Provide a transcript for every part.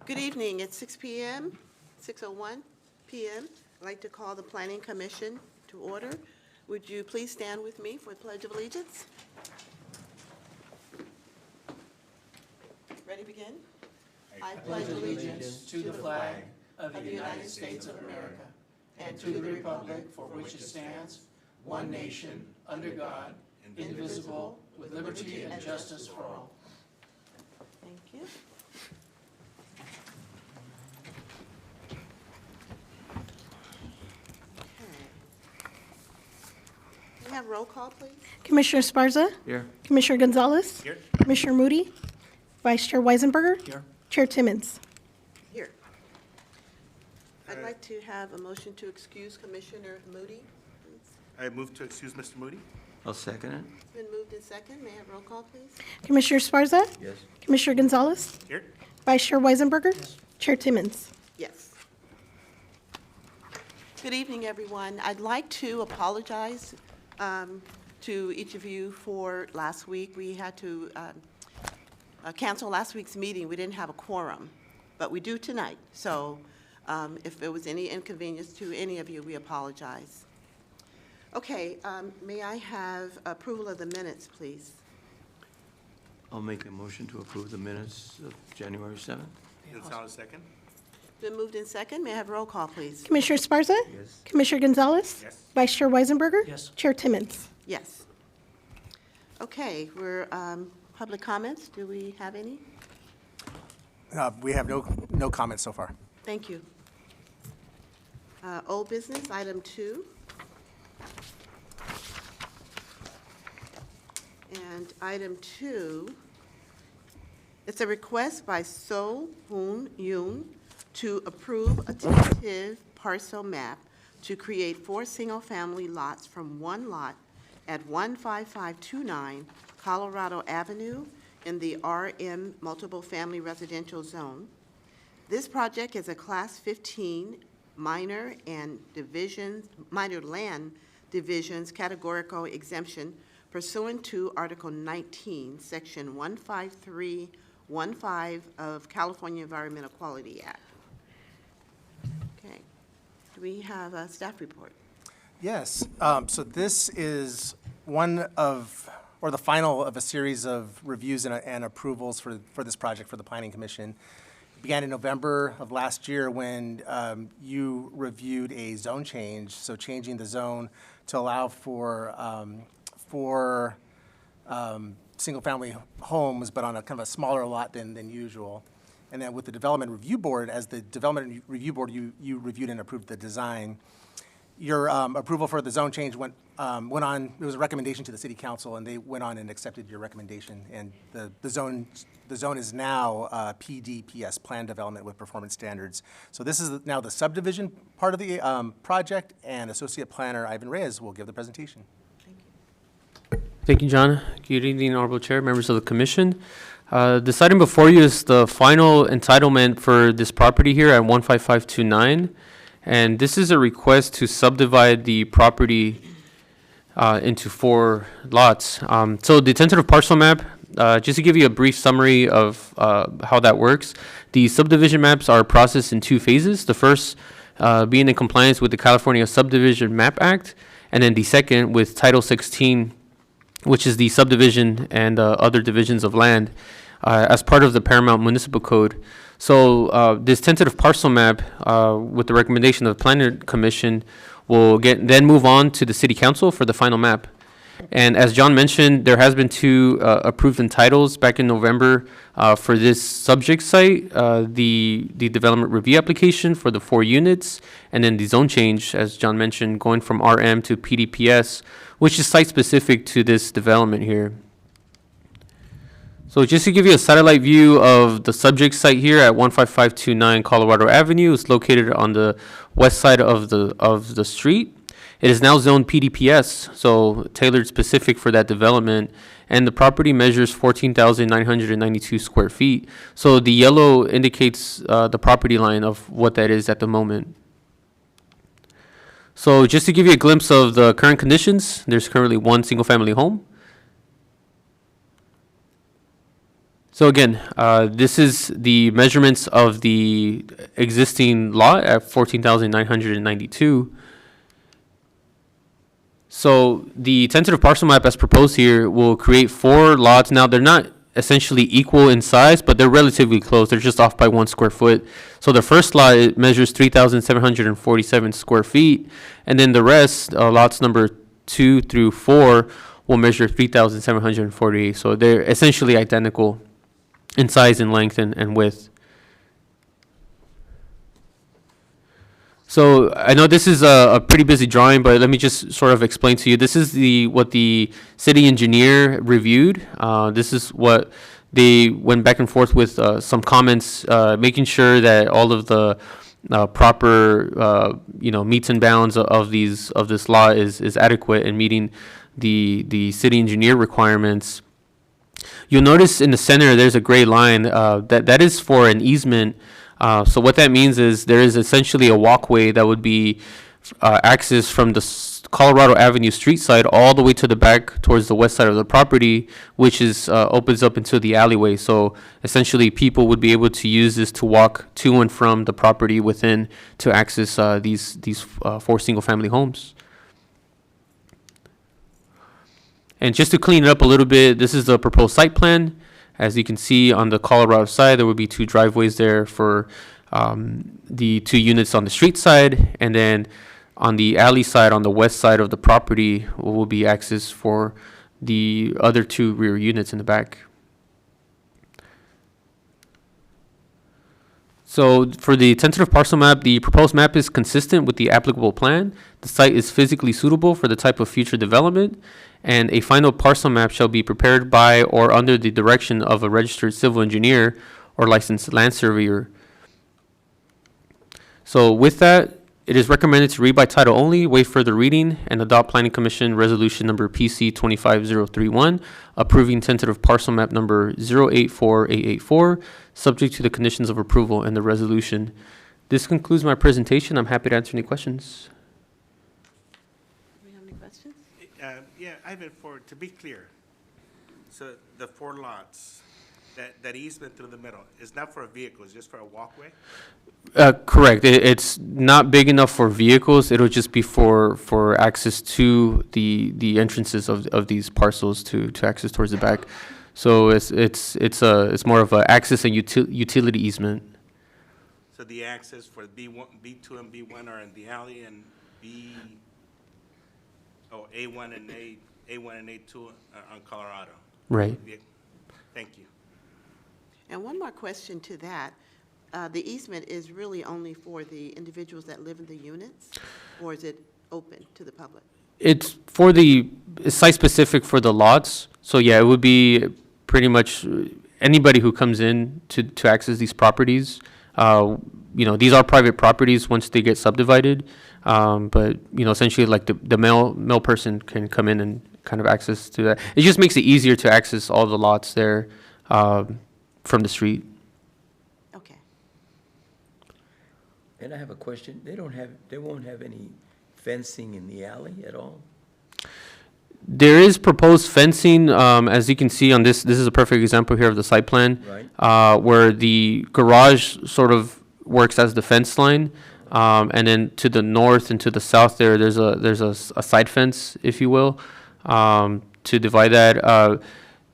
Good evening. It's 6 p.m., 6:01 p.m. I'd like to call the Planning Commission to order. Would you please stand with me for the Pledge of Allegiance? Ready to begin? I pledge allegiance to the flag of the United States of America and to the republic for which it stands, one nation, under God, indivisible, with liberty and justice for all. Thank you. Can we have roll call, please? Commissioner Esparza? Here. Commissioner Gonzalez? Here. Commissioner Moody? Vice Chair Weisenberger? Here. Chair Timmons? Here. I'd like to have a motion to excuse Commissioner Moody, please. I move to excuse Mr. Moody. I'll second it. It's been moved and second. May I have roll call, please? Commissioner Esparza? Yes. Commissioner Gonzalez? Here. Vice Chair Weisenberger? Chair Timmons? Yes. Good evening, everyone. I'd like to apologize to each of you for last week. We had to cancel last week's meeting. We didn't have a quorum, but we do tonight. So if there was any inconvenience to any of you, we apologize. Okay, may I have approval of the minutes, please? I'll make a motion to approve the minutes of January 7th. Gonzalez, second. Been moved in second. May I have roll call, please? Commissioner Esparza? Yes. Commissioner Gonzalez? Yes. Vice Chair Weisenberger? Yes. Chair Timmons? Yes. Okay, we're public comments. Do we have any? We have no comments so far. Thank you. Old business, item 2. And item 2, it's a request by So Hoon Yoon to approve a tentative parcel map to create 4 single-family lots from one lot at 15529 Colorado Avenue in the RM Multiple Family Residential Zone. This project is a Class 15 minor and minor land divisions categorical exemption pursuant to Article 19, Section 15315 of California Environmental Quality Act. Okay. Do we have a staff report? Yes, so this is one of, or the final of a series of reviews and approvals for this project for the Planning Commission. It began in November of last year when you reviewed a zone change, so changing the zone to allow for single-family homes, but on a kind of a smaller lot than usual. And then with the Development Review Board, as the Development Review Board, you reviewed and approved the design. Your approval for the zone change went on, it was a recommendation to the City Council, and they went on and accepted your recommendation. And the zone is now PDPS, Plan Development with Performance Standards. So this is now the subdivision part of the project, and Associate Planner Ivan Reyes will give the presentation. Thank you, John. Good evening, Honorable Chair, members of the Commission. This item before you is the final entitlement for this property here at 15529. And this is a request to subdivide the property into 4 lots. So the tentative parcel map, just to give you a brief summary of how that works, the subdivision maps are processed in 2 phases. The first being in compliance with the California Subdivision Map Act, and then the second with Title 16, which is the subdivision and other divisions of land as part of the Paramount Municipal Code. So this tentative parcel map, with the recommendation of the Planning Commission, will then move on to the City Council for the final map. And as John mentioned, there has been 2 approved entitles back in November for this subject site, the development review application for the 4 units, and then the zone change, as John mentioned, going from RM to PDPS, which is site-specific to this development here. So just to give you a satellite view of the subject site here at 15529 Colorado Avenue, it's located on the west side of the street. It is now zoned PDPS, so tailored specific for that development, and the property measures 14,992 square feet. So the yellow indicates the property line of what that is at the moment. So just to give you a glimpse of the current conditions, there's currently 1 single-family home. So again, this is the measurements of the existing lot at 14,992. So the tentative parcel map as proposed here will create 4 lots. Now, they're not essentially equal in size, but they're relatively close. They're just off by 1 square foot. So the first lot, it measures 3,747 square feet. And then the rest, lots number 2 through 4, will measure 3,748. So they're essentially identical in size and length and width. So I know this is a pretty busy drawing, but let me just sort of explain to you. This is what the city engineer reviewed. This is what they went back and forth with some comments, making sure that all of the proper meets and bounds of this law is adequate and meeting the city engineer requirements. You'll notice in the center there's a gray line that is for an easement. So what that means is there is essentially a walkway that would be accessed from the Colorado Avenue street side all the way to the back towards the west side of the property, which is opens up into the alleyway. So essentially people would be able to use this to walk to and from the property within to access these 4 single-family homes. And just to clean it up a little bit, this is the proposed site plan. As you can see on the Colorado side, there will be 2 driveways there for the 2 units on the street side. And then on the alley side, on the west side of the property, will be access for the other 2 rear units in the back. So for the tentative parcel map, the proposed map is consistent with the applicable plan. The site is physically suitable for the type of future development, and a final parcel map shall be prepared by or under the direction of a registered civil engineer or licensed land surveyor. So with that, it is recommended to read by title only, waive further reading, and adopt Planning Commission Resolution Number PC 25031, approving tentative parcel map number 084884, subject to the conditions of approval and the resolution. This concludes my presentation. I'm happy to answer any questions. Do we have any questions? Yeah, Ivan, to be clear, so the 4 lots, that easement through the middle is not for a vehicle, it's just for a walkway? Correct. It's not big enough for vehicles. It'll just be for access to the entrances of these parcels to access towards the back. So it's more of a access and utility easement. So the access for B1, B2 and B1 are in the alley, and A1 and A2 are on Colorado. Right. Yeah. Thank you. And one more question to that. The easement is really only for the individuals that live in the units, or is it open to the public? It's site specific for the lots. So yeah, it would be pretty much anybody who comes in to access these properties. These are private properties once they get subdivided. But essentially like the male person can come in and kind of access to that. It just makes it easier to access all the lots there from the street. Okay. And I have a question. They won't have any fencing in the alley at all? There is proposed fencing, as you can see on this is a perfect example here of the site plan. Right. Where the garage sort of works as the fence line. And then to the north and to the south there's a side fence, if you will, to divide that.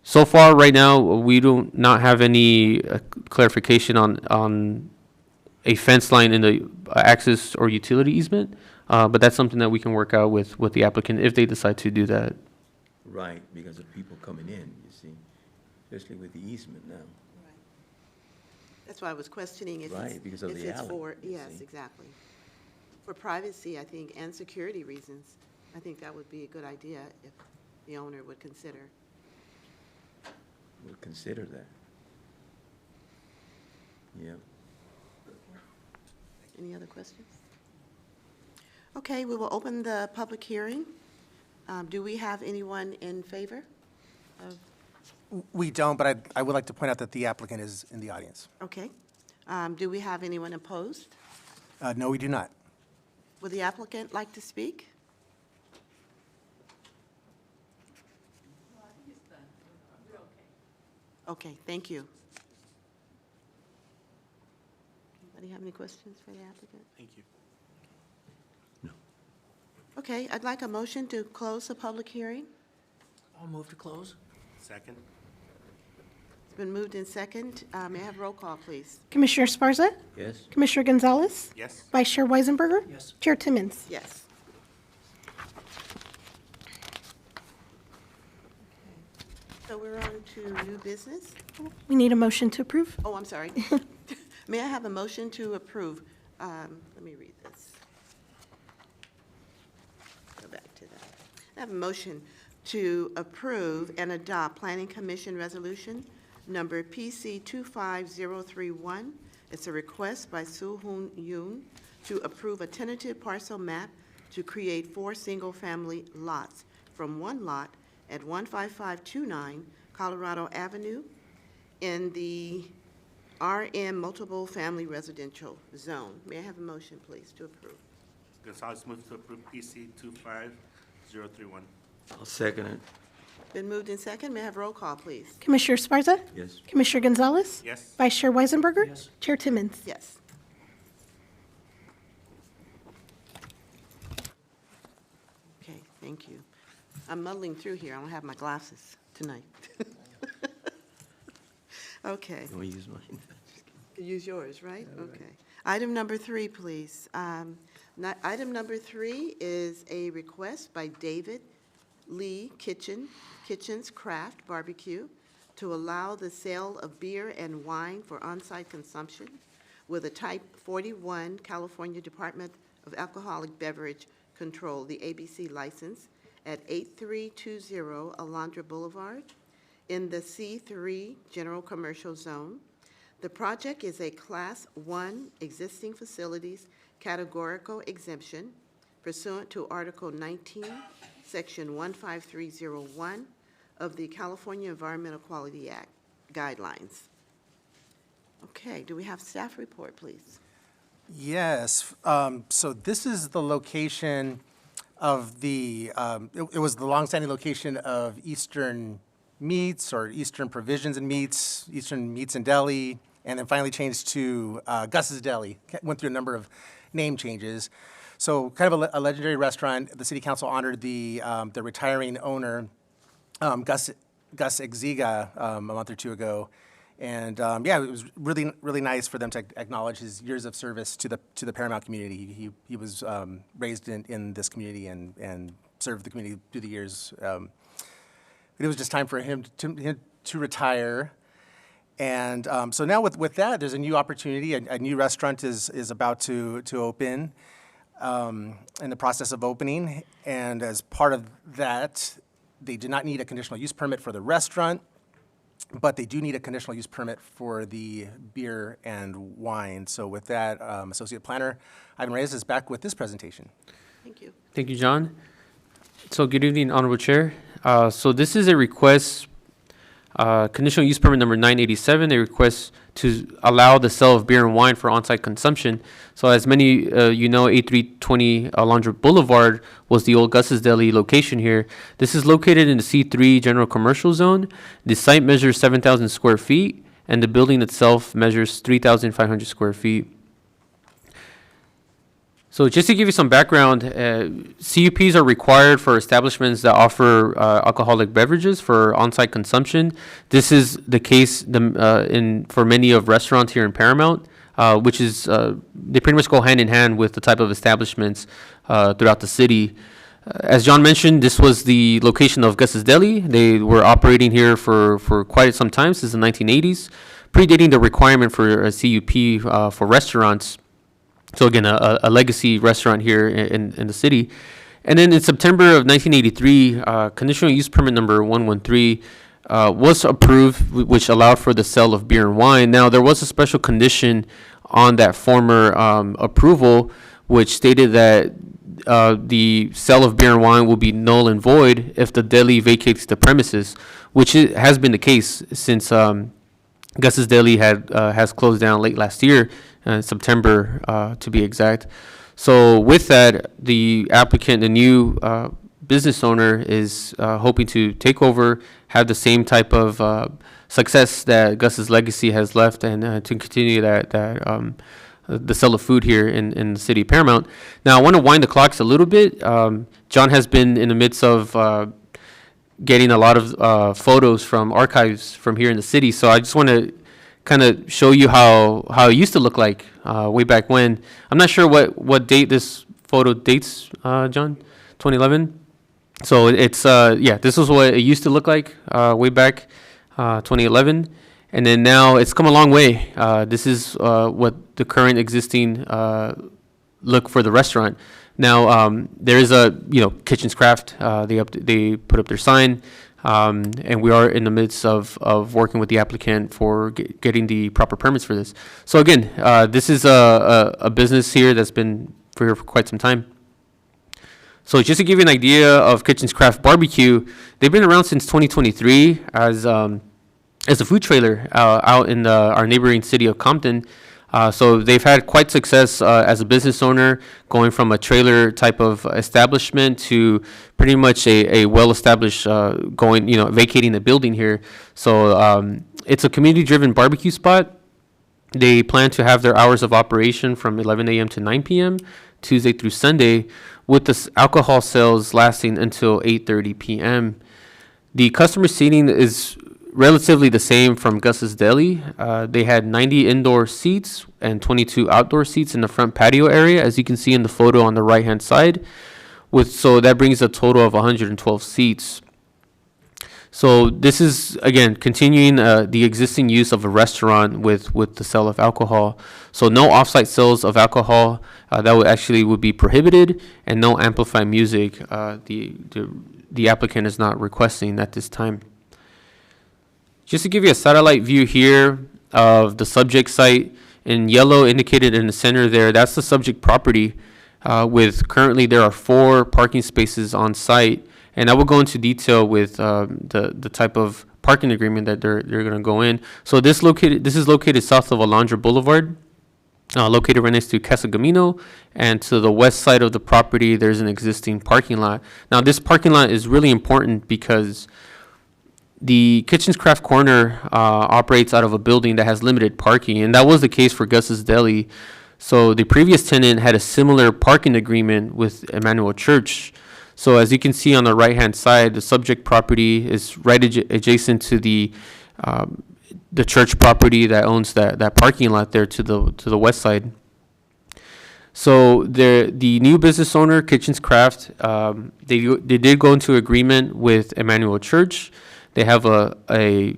So far, right now, we do not have any clarification on a fence line in the access or utility easement, but that's something that we can work out with the applicant if they decide to do that. Right, because of people coming in, you see, especially with the easement now. That's why I was questioning if Right, it's, because of if the it's alley, for, you yes, see. exactly. For privacy, I think, and security reasons, I think that would be a good idea if the owner would consider. We'll consider that. Yeah. Any other questions? Okay, we will open the public hearing. Do we have anyone in favor of, We don't, but I would like to point out that the applicant is in the audience. okay. Do we have anyone opposed? No, we do not. Would the applicant like to speak? Okay, thank you. Anybody have any questions for the applicant? Thank you. Okay, I'd like a motion to close the public hearing. I'll move to close. Second? It's been moved in second. May I have roll call, please? Commissioner Sparza? Yes. Commissioner Gonzalez? Yes? Vice Chair Weisenberger? Yes. Chair Timmons? Yes. So we're on to new business. We need a motion to approve. Oh, I'm sorry. May I have a motion to approve? Let me read this. Go back to that. I have a motion to approve and adopt Planning Commission Resolution Number PC 25031. It's a request by Soo-Hoon Yoon to approve a tentative parcel map to create 4 single-family lots from one lot at 15529 Colorado Avenue in the RM Multiple Family Residential Zone. May I have a motion, please, to approve? Gonzalez moves to approve PC 25031. I'll second it. Been moved in second. May I have roll call, please? Commissioner Sparza? Yes. Commissioner Gonzalez? Yes? Vice Chair Weisenberger? Yes. Chair Timmons? Yes. Okay, thank you. I'm muddling through here. I don't have my glasses tonight. Okay. You want to use mine? Use yours, right? Okay. Item number 3, please. Item number 3 is a request by David Lee Kitchens Craft Barbecue to allow the sale of beer and wine for on-site consumption with a Type 41 California Department of Alcoholic Beverage Control, the ABC license, at 8320 Alondra Boulevard in the C3 General Commercial Zone. The project is a Class 1 existing facilities categorical exemption pursuant to Article 19, Section 15301 of the California Environmental Quality Act guidelines. Okay, do we have staff report, please? Yes, so this is the location of the, it was the longstanding location of Eastern Meats or Eastern Provisions and Meats, Eastern Meats and Deli, and then finally changed to Gus's Deli. Went through a number of name changes. So kind of a legendary restaurant. The city council honored the retiring owner, Gus Exiga, a month or two ago. And yeah, it was really, really nice for them to acknowledge his years of service to the Paramount community. He was raised in this community and served the community through the years. It was just time for him to retire. And so now with that, there's a new opportunity. A new restaurant is about to open, in the process of opening. And as part of that, they do not need a conditional use permit for the restaurant, but they do need a conditional use permit for the beer and wine. So with that, Associate Planner Ivan Reyes is back with this presentation. Thank you. Thank you, John. So good evening, Honorable Chair. So this is a request, conditional use permit number 987, a request to allow the sale of beer and wine for on-site consumption. So as many you know, 8320 Alondra Boulevard was the old Gus's Deli location here. This is located in the C3 General Commercial Zone. The site measures 7,000 square feet, and the building itself measures 3,500 square feet. So just to give you some background, CUPs are required for establishments that offer alcoholic beverages for on-site consumption. This is the case for many of restaurants here in Paramount, which is, they pretty much go hand in hand with the type of establishments throughout the city. As John mentioned, this was the location of Gus's Deli. They were operating here for quite some time, since the 1980s, predating the requirement for a CUP for restaurants. So again, a legacy restaurant here in the city. And then in September of 1983, conditional use permit number 113 was approved, which allowed for the sale of beer and wine. Now, there was a special condition on that former approval, which stated that the sale of beer and wine will be null and void if the deli vacates the premises, which has been the case since Gus's Deli has closed down late last year, September to be exact. So with that, the applicant, the new business owner is hoping to take over, have the same type of success that Gus's legacy has left, and to continue the sale of food here in the city of Paramount. Now, I want to wind the clocks a little bit. John has been in the midst of getting a lot of photos from archives from here in the city, so I just want to kind of show you how it used to look like way back when. I'm not sure what date this photo dates, John, 2011. So it's this is what it used to look like way back 2011. And then now it's come a long way. This is what the current existing look for the restaurant. Now there is a Kitchen's Craft. They put up their sign, and we are in the midst of working with the applicant for getting the proper permits for this. So again, this is a business here that's been here for quite some time. So just to give you an idea of Kitchen's Craft Barbecue, they've been around since 2023 as a food trailer out in our neighboring city of Compton. So they've had quite success as a business owner, going from a trailer type of establishment to pretty much a well-established vacating the building here. So it's a community-driven barbecue spot. They plan to have their hours of operation from 11 a.m. to 9 p.m. Tuesday through Sunday, with the alcohol sales lasting until 8:30 p.m. The customer seating is relatively the same from Gus's Deli. They had 90 indoor seats and 22 outdoor seats in the front patio area, as you can see in the photo on the right-hand side. So that brings a total of 112 seats. So this is, again, continuing the existing use of a restaurant with the sale of alcohol. So no off-site sales of alcohol, that would be prohibited, and no amplified music. The applicant is not requesting at this time. Just to give you a satellite view here of the subject site, in yellow indicated in the center there, that's the subject property. With currently there are 4 parking spaces on site. And I will go into detail with the type of parking agreement that they're going to go in. So this is located south of Alondra Boulevard, located right next to Casa Gamino, and to the west side of the property there's an existing parking lot. Now this parking lot is really important because the Kitchen's Craft Corner operates out of a building that has limited parking, and that was the case for Gus's Deli. So the previous tenant had a similar parking agreement with Emmanuel Church. So as you can see on the right-hand side, the subject property is right adjacent to the church property that owns that parking lot there to the west side. So the new business owner, Kitchen's Craft, they did go into agreement with Emmanuel Church. They have a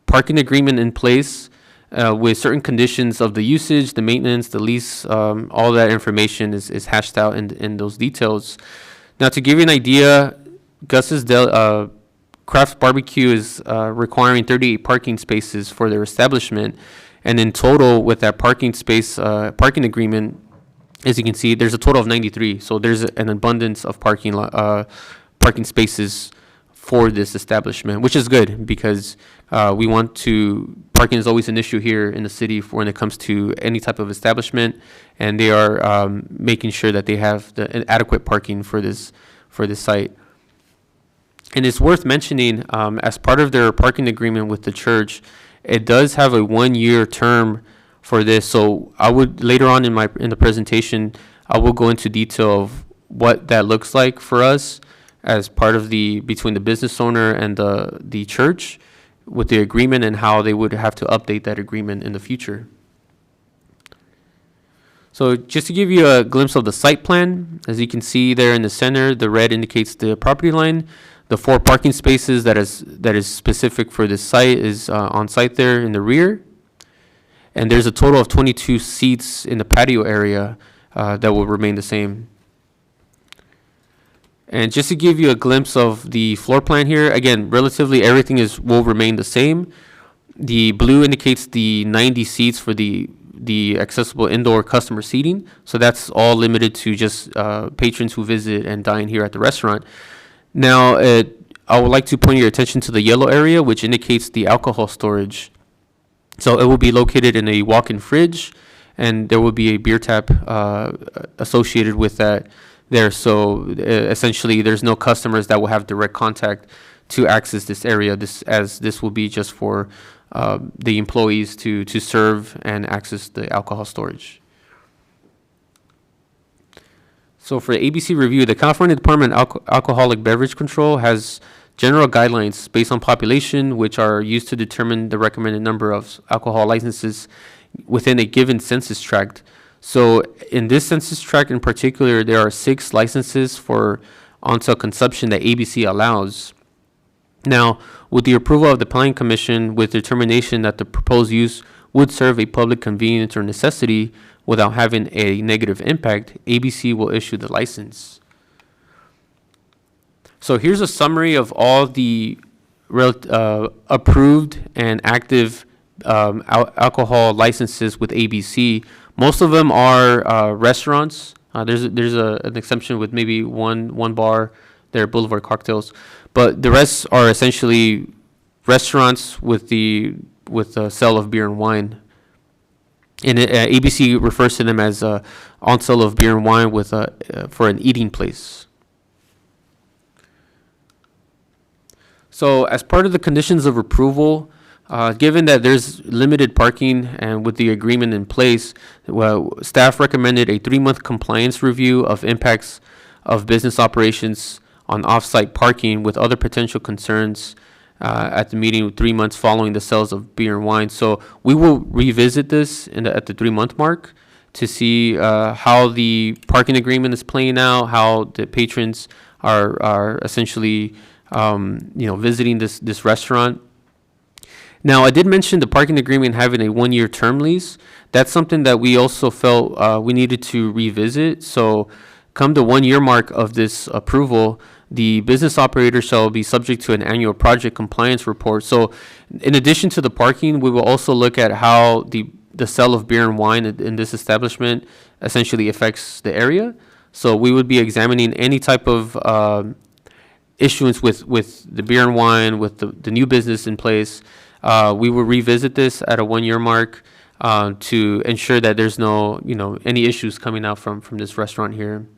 parking agreement in place with certain conditions of the usage, the maintenance, the lease. All that information is hashed out in those details. Now, to give you an idea, Gus's Craft Barbecue is requiring 38 parking spaces for their establishment, and in total, with that parking agreement, as you can see, there's a total of 93. So there's an abundance of parking spaces for this establishment, which is good because parking is always an issue here in the city when it comes to any type of establishment, and they are making sure that they have the adequate parking for this site. And it's worth mentioning, as part of their parking agreement with the church, it does have a 1-year term for this. So I would later on in the presentation, I will go into detail of what that looks like for us as part of between the business owner and the church with the agreement, and how they would have to update that agreement in the future. So just to give you a glimpse of the site plan, as you can see there in the center, the red indicates the property line. The 4 parking spaces that is specific for this site is on site there in the rear. And there's a total of 22 seats in the patio area that will remain the same. And just to give you a glimpse of the floor plan here, again, relatively everything will remain the same. The blue indicates the 90 seats for the accessible indoor customer seating. So that's all limited to just patrons who visit and dine here at the restaurant. Now, I would like to point your attention to the yellow area, which indicates the alcohol storage. So it will be located in a walk-in fridge, and there will be a beer tap associated with that there. So essentially, there's no customers that will have direct contact to access this area. This will be just for the employees to serve and access the alcohol storage. So for ABC review, the California Department of Alcoholic Beverage Control has general guidelines based on population, which are used to determine the recommended number of alcohol licenses within a given census tract. So in this census tract in particular, there are 6 licenses for on-sale consumption that ABC allows. Now, with the approval of the Planning Commission, with determination that the proposed use would serve a public convenience or necessity without having a negative impact, ABC will issue the license. So here's a summary of all the approved and active alcohol licenses with ABC. Most of them are restaurants. There's an exception with maybe one bar there, Boulevard Cocktails, but the rest are essentially restaurants with the sale of beer and wine. And ABC refers to them as on sale of beer and wine with for an eating place. So as part of the conditions of approval, given that there's limited parking and with the agreement in place, staff recommended a 3-month compliance review of impacts of business operations on off-site parking with other potential concerns at the meeting 3 months following the sales of beer and wine. So we will revisit this at the 3-month mark to see how the parking agreement is playing out, how the patrons are essentially visiting this restaurant. Now, I did mention the parking agreement having a 1-year term lease. That's something that we also felt we needed to revisit. So come the 1-year mark of this approval, the business operator shall be subject to an annual project compliance report. So in addition to the parking, we will also look at how the sale of beer and wine in this establishment essentially affects the area. So we would be examining any type of issuance with the beer and wine, with the new business in place. We will revisit this at a 1-year mark to ensure that there's no, any issues coming out from this restaurant here.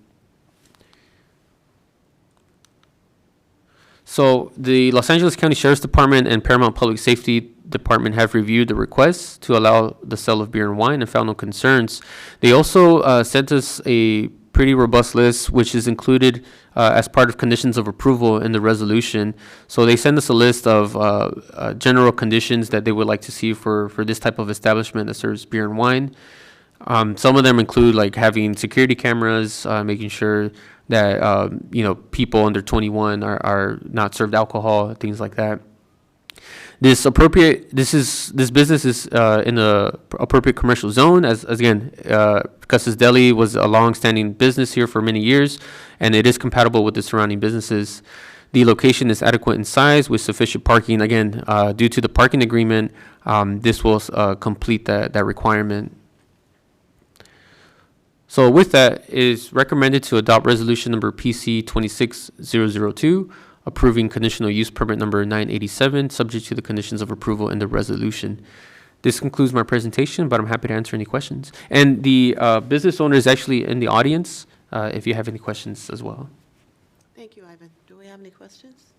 So the Los Angeles County Sheriff's Department and Paramount Public Safety Department have reviewed the request to allow the sale of beer and wine and found no concerns. They also sent us a pretty robust list, which is included as part of conditions of approval in the resolution. So they send us a list of general conditions that they would like to see for this type of establishment that serves beer and wine. Some of them include like having security cameras, making sure that people under 21 are not served alcohol, things like that. This business is in the appropriate commercial zone, as again, Custis Deli was a long-standing business here for many years, and it is compatible with the surrounding businesses. The location is adequate in size with sufficient parking. Again, due to the parking agreement, this will complete that requirement. So with that, it is recommended to adopt resolution number PC 26002, approving conditional use permit number 987, subject to the conditions of approval in the resolution. This concludes my presentation, but I'm happy to answer any questions. And the business owner is actually in the audience, if you have any questions as well. Thank you, Ivan. Do we have any questions?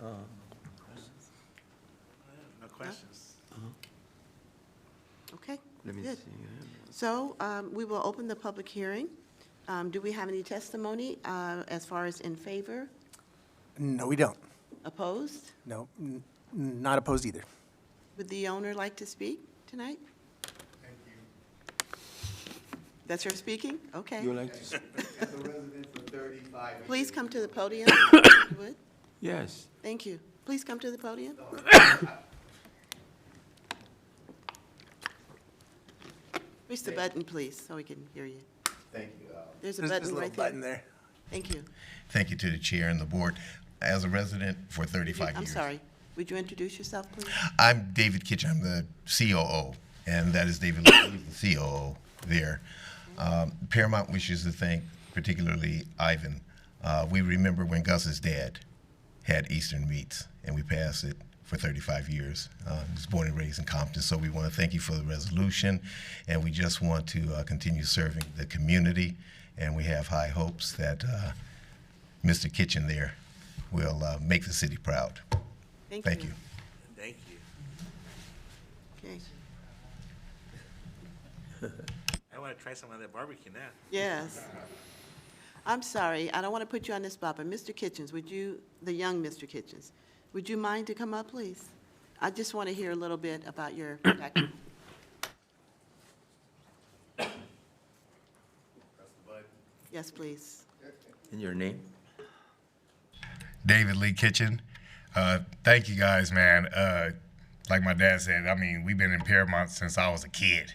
No questions. Okay, Let me good. see. So we will open the public hearing. Do we have any testimony as far as in favor, No, we don't. opposed? No, not opposed either. Would the owner like to speak tonight? Thank you. That's her speaking? Okay. You would like to? As a resident for 35 years. Please come to the podium. if you would. Yes. Thank you. Please come to the podium. Push the button, please, so we can hear you. Thank you. There's a There's a button little right there. button there. Thank you. Thank you to the chair and the board. As a resident for 35 years. I'm sorry. Would you introduce yourself, please? I'm David Kitchen. I'm the COO, and that is David Lee, the COO there. Paramount wishes to thank particularly Ivan. We remember when Gus's dad had Eastern Meats, and we passed it for 35 years. He was born and raised in Compton, so we want to thank you for the resolution, and we just want to continue serving the community and we have high hopes that Mr. Kitchen there will make the city proud. Thank you. Thank you. Okay. I want to try some of that barbecue now. Yes. I'm sorry, I don't want to put you on the spot, but Mr. Kitchens, would you, the young Mr. Kitchens, would you mind to come up, please? I just want to hear a little bit about your background. Yes, please. And your name? David Lee Kitchen. Thank you guys, man. Like my dad said, I mean, we've been in Paramount since I was a kid.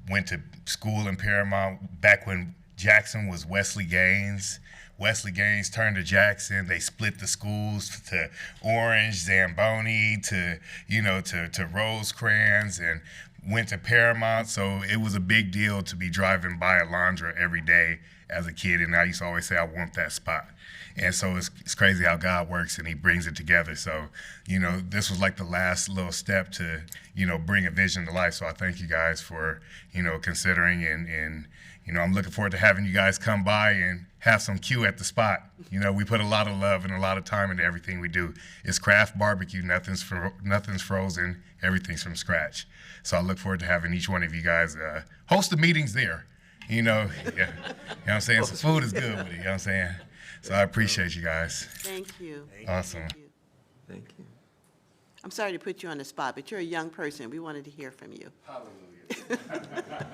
Went to school in Paramount back when Jackson was Wesley Gaines. Wesley Gaines turned to Jackson. They split the schools to Orange, Zamboni, to Rosecrans, and went to Paramount. So it was a big deal to be driving by Alondra every day as a kid. And I used to always say, I want that spot. And so it's crazy how God works and he brings it together. So, this was like the last little step to, bring a vision to life. So I thank you guys for, considering and I'm looking forward to having you guys come by and have some Q at the spot. We put a lot of love and a lot of time into everything we do. It's craft barbecue, nothing's frozen, everything's from scratch. So I look forward to having each one of you guys host the meetings there. Yeah. You know what I'm saying? So food is good with it, you know what I'm saying? So I appreciate you guys. Thank you. Awesome. Thank you. Thank you. I'm sorry to put you on the spot, but you're a young person. We wanted to hear from you. Hallelujah.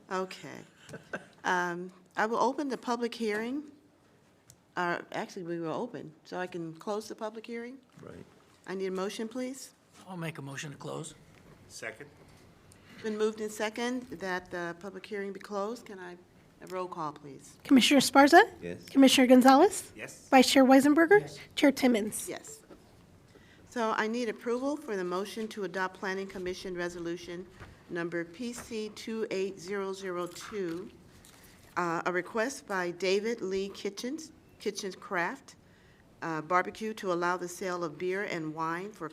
Okay. I will open the public hearing. Actually, we will open, so I can close the public hearing. Right. I need a motion, please. I'll make a motion to close. Second? Been moved in second that the public hearing be closed. Can I, a roll call, please? Commissioner Esparza? Yes. Commissioner Gonzalez? Yes? Vice Chair Weisenberger? Chair Timmons? Yes. So I need approval for the motion to adopt Planning Commission Resolution Number PC 28002, a request by David Lee Kitchens Craft Barbecue to allow the sale of beer and wine for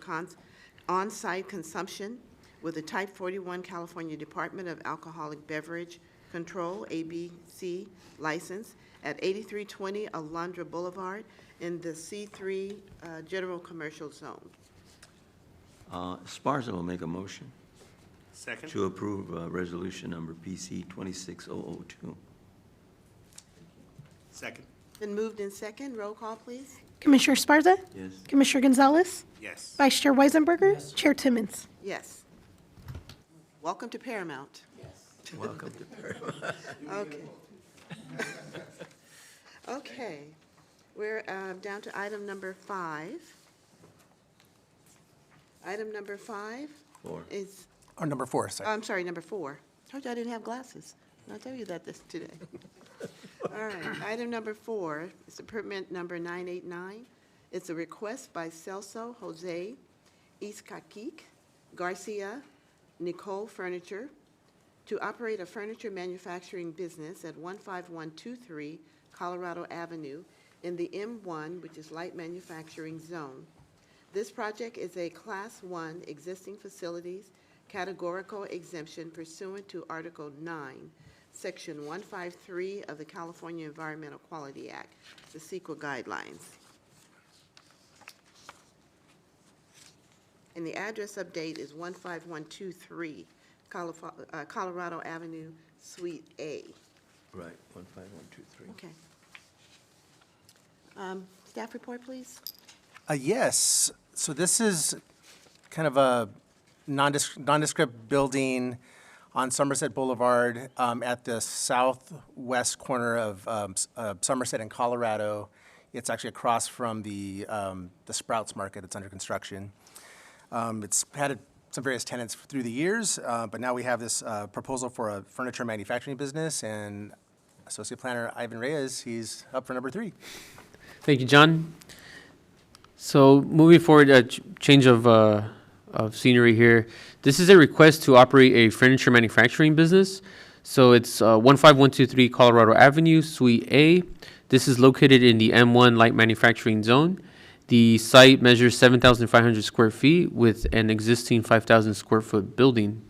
on-site consumption with a Type 41 California Department of Alcoholic Beverage Control, ABC, license at 8320 Alondra Boulevard in the C3 General Commercial Zone. Esparza will make a motion Second? to approve resolution number PC 26002. Second? Been moved in second. Roll call, please. Commissioner Esparza? Yes. Commissioner Gonzalez? Yes. Vice Chair Weisenberger? Chair Timmons? Yes. Welcome to Paramount. Welcome to Paramount. Okay. Okay. We're down to item number 5. Item number 5 Four. is, Or number 4, sorry. I'm sorry, number 4. Told you I didn't have glasses. I'll tell you that today. All right, item number 4 is the permit number 989. It's a request by Celso Jose Izcaquic Garcia Nicole Furniture to operate a furniture manufacturing business at 15123 Colorado Avenue in the M1, which is light manufacturing zone. This project is a Class 1 existing facilities categorical exemption pursuant to Article 9, Section 153 of the California Environmental Quality Act, the CEQA guidelines. And the address update is 15123 Colorado Avenue, Suite A. Right, 15123. Okay. Staff report, please. Yes, so this is kind of a nondescript building on Somerset Boulevard at the southwest corner of Somerset and Colorado. It's actually across from the Sprouts Market. It's under construction. It's had some various tenants through the years, but now we have this proposal for a furniture manufacturing business, and Associate Planner Ivan Reyes, he's up for number 3. Thank you, John. So moving forward, a change of scenery here. This is a request to operate a furniture manufacturing business. So it's 15123 Colorado Avenue, Suite A. This is located in the M1 light manufacturing zone. The site measures 7,500 square feet with an existing 5,000 square foot building.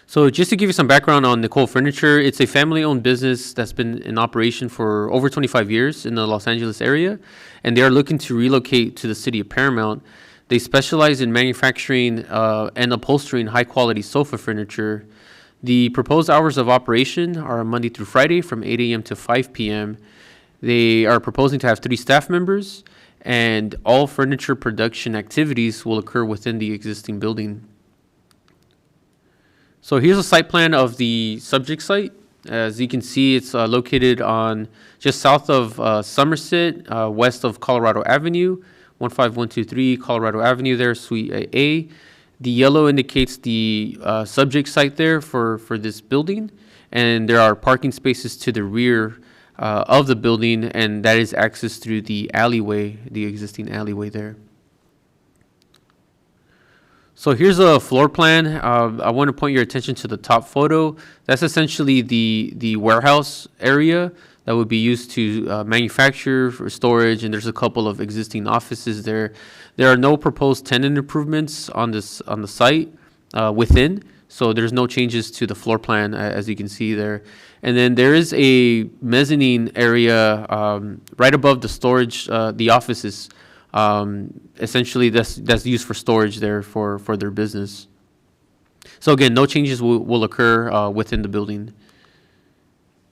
So just to give you some background on Nicole Furniture, it's a family-owned business that's been in operation for over 25 years in the Los Angeles area, and they are looking to relocate to the city of Paramount. They specialize in manufacturing and upholstering high-quality sofa furniture. The proposed hours of operation are Monday through Friday from 8 a.m. to 5 p.m. They are proposing to have 3 staff members, and all furniture production activities will occur within the existing building. So here's a site plan of the subject site. As you can see, it's located on just south of Somerset, west of Colorado Avenue, 15123 Colorado Avenue there, Suite A. The yellow indicates the subject site there for this building, and there are parking spaces to the rear of the building, and that is accessed through the alleyway, the existing alleyway there. So here's a floor plan. I want to point your attention to the top photo. That's essentially the warehouse area that would be used to manufacture for storage, and there's a couple of existing offices there. There are no proposed tenant improvements on the site within, so there's no changes to the floor plan as you can see there. And then there is a mezzanine area right above the storage, the offices. Essentially that's used for storage there for their business. So again, no changes will occur within the building.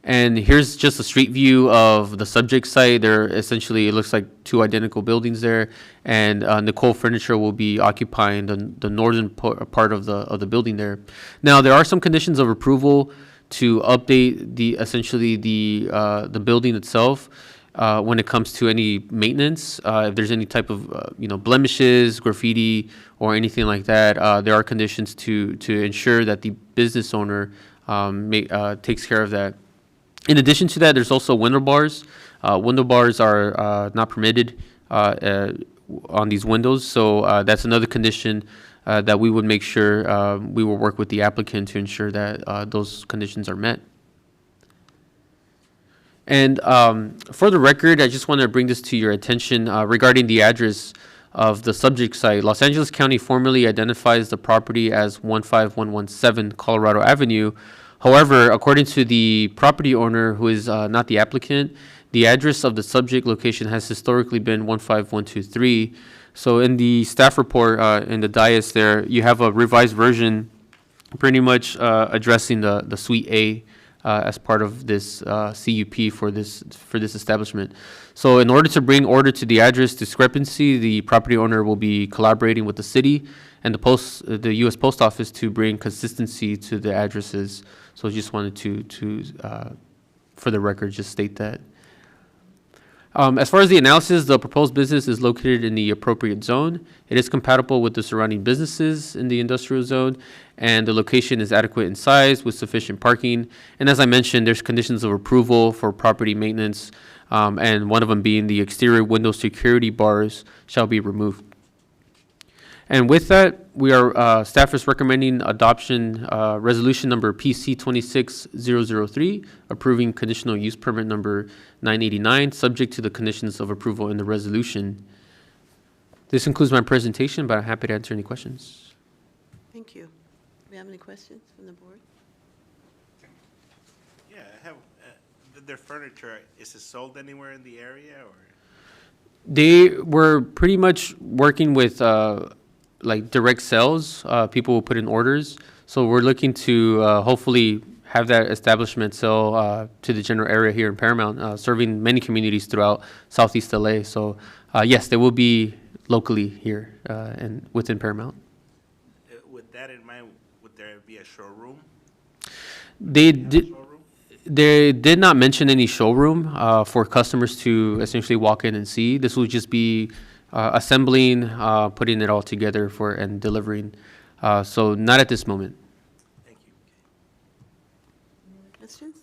And here's just a street view of the subject site. There essentially, it looks like 2 identical buildings there, and Nicole Furniture will be occupying the northern part of the building there. Now, there are some conditions of approval to update essentially the building itself. When it comes to any maintenance, if there's any type of blemishes, graffiti, or anything like that, there are conditions to ensure that the business owner takes care of that. In addition to that, there's also window bars. Window bars are not permitted on these windows, so that's another condition that we would make sure we will work with the applicant to ensure that those conditions are met. And for the record, I just want to bring this to your attention regarding the address of the subject site. Los Angeles County formally identifies the property as 15117 Colorado Avenue. However, according to the property owner, who is not the applicant, the address of the subject location has historically been 15123. So in the staff report in the dais there, you have a revised version pretty much addressing the Suite A as part of this CUP for this establishment. So in order to bring order to the address discrepancy, the property owner will be collaborating with the city and the U.S. Post Office to bring consistency to the addresses. So I just wanted to for the record, just state that. As far as the analysis, the proposed business is located in the appropriate zone. It is compatible with the surrounding businesses in the industrial zone, and the location is adequate in size with sufficient parking. And as I mentioned, there's conditions of approval for property maintenance, and one of them being the exterior window security bars shall be removed. And with that, staff is recommending adoption resolution number PC 26003, approving conditional use permit number 989, subject to the conditions of approval in the resolution. This concludes my presentation, but I'm happy to answer any questions. Thank you. Do we have any questions from the board? Yeah, I have, their furniture, is it sold anywhere in the area, or? They were pretty much working with like direct sales. People will put in orders. So we're looking to hopefully have that establishment sell to the general area here in Paramount, serving many communities throughout Southeast LA. So yes, they will be locally here and within Paramount. With that in mind, would there be a showroom? They did not mention any showroom for customers to essentially walk in and see. This will just be assembling, putting it all together and delivering. So not at this moment. Thank you. Questions?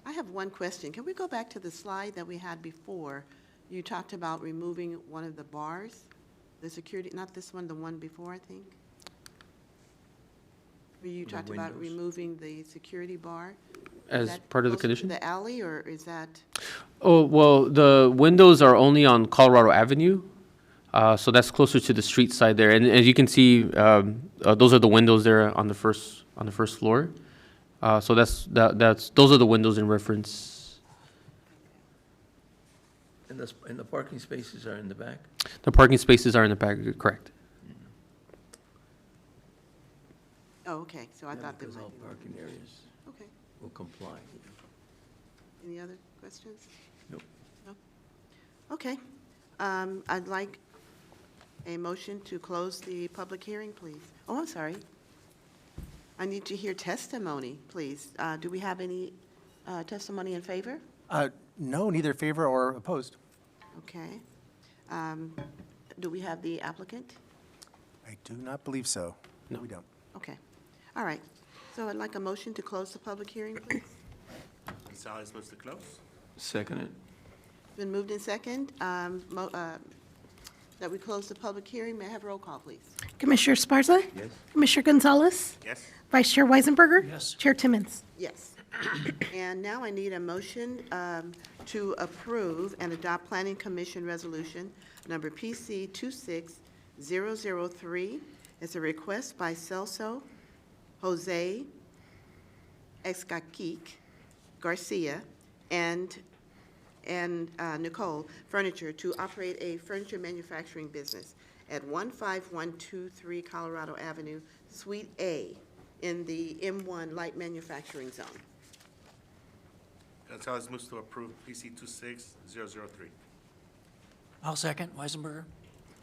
I have one question. Can we go back to the slide that we had before? You talked about removing one of the bars, the security, not this one, the one before, I think? Where you talked about windows. removing the security bar? As Is that part of the close to condition? the alley, or is that? Oh, well, the windows are only on Colorado Avenue. So that's closer to the street side there. And as you can see, those are the windows there on the first floor. So those are the windows in reference. And the parking spaces are in the back? The parking spaces are in the back, correct? Oh, okay, so I thought there Because all might be. parking areas Okay, will comply. any other questions? Nope. No? Okay, I'd like a motion to close the public hearing, please. Oh, I'm sorry. I need to hear testimony, please. Do we have any testimony in favor? No, neither favor or opposed. Okay. Do we have the applicant? I do not believe so. No, we don't. Okay, all right. So I'd like a motion to close the public hearing, please. Gonzalez moves to close. Second it? Been moved in second, that we close the public hearing. May I have roll call, please? Commissioner Sparza? Yes. Commissioner Gonzalez? Yes? Vice Chair Weisenberger? Yes. Chair Timmons? Yes. And now I need a motion to approve and adopt Planning Commission Resolution Number PC 26003. It's a request by Celso Jose Escaquique Garcia and Nicole Furniture to operate a furniture manufacturing business at 15123 Colorado Avenue, Suite A, in the M1 Light Manufacturing Zone. Gonzalez moves to approve PC 26003. I'll second. Weisenberger?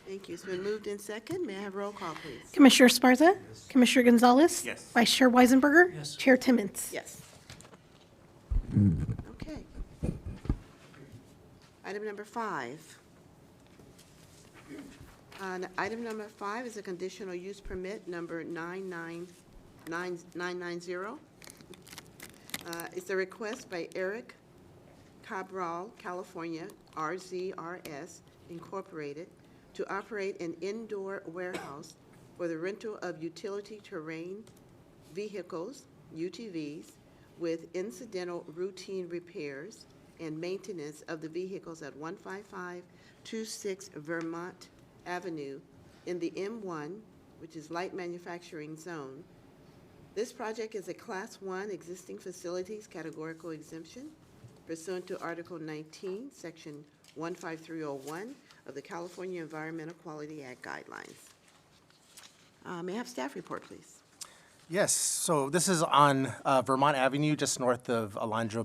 Thank you. It's been moved in second. May I have roll call, please? Commissioner Sparza? Commissioner Gonzalez? Yes. Vice Chair Weisenberger? Yes. Chair Timmons? Yes. Okay. Item number 5. Item number 5 is a conditional use permit number 990. It's a request by Eric Cabral, California, RZRS Incorporated, to operate an indoor warehouse for the rental of utility terrain vehicles, UTVs, with incidental routine repairs and maintenance of the vehicles at 15526 Vermont Avenue in the M1, which is Light Manufacturing Zone. This project is a Class 1 existing facilities categorical exemption pursuant to Article 19, Section 15301 of the California Environmental Quality Act guidelines. May I have staff report, please? Yes, so this is on Vermont Avenue, just north of Alondra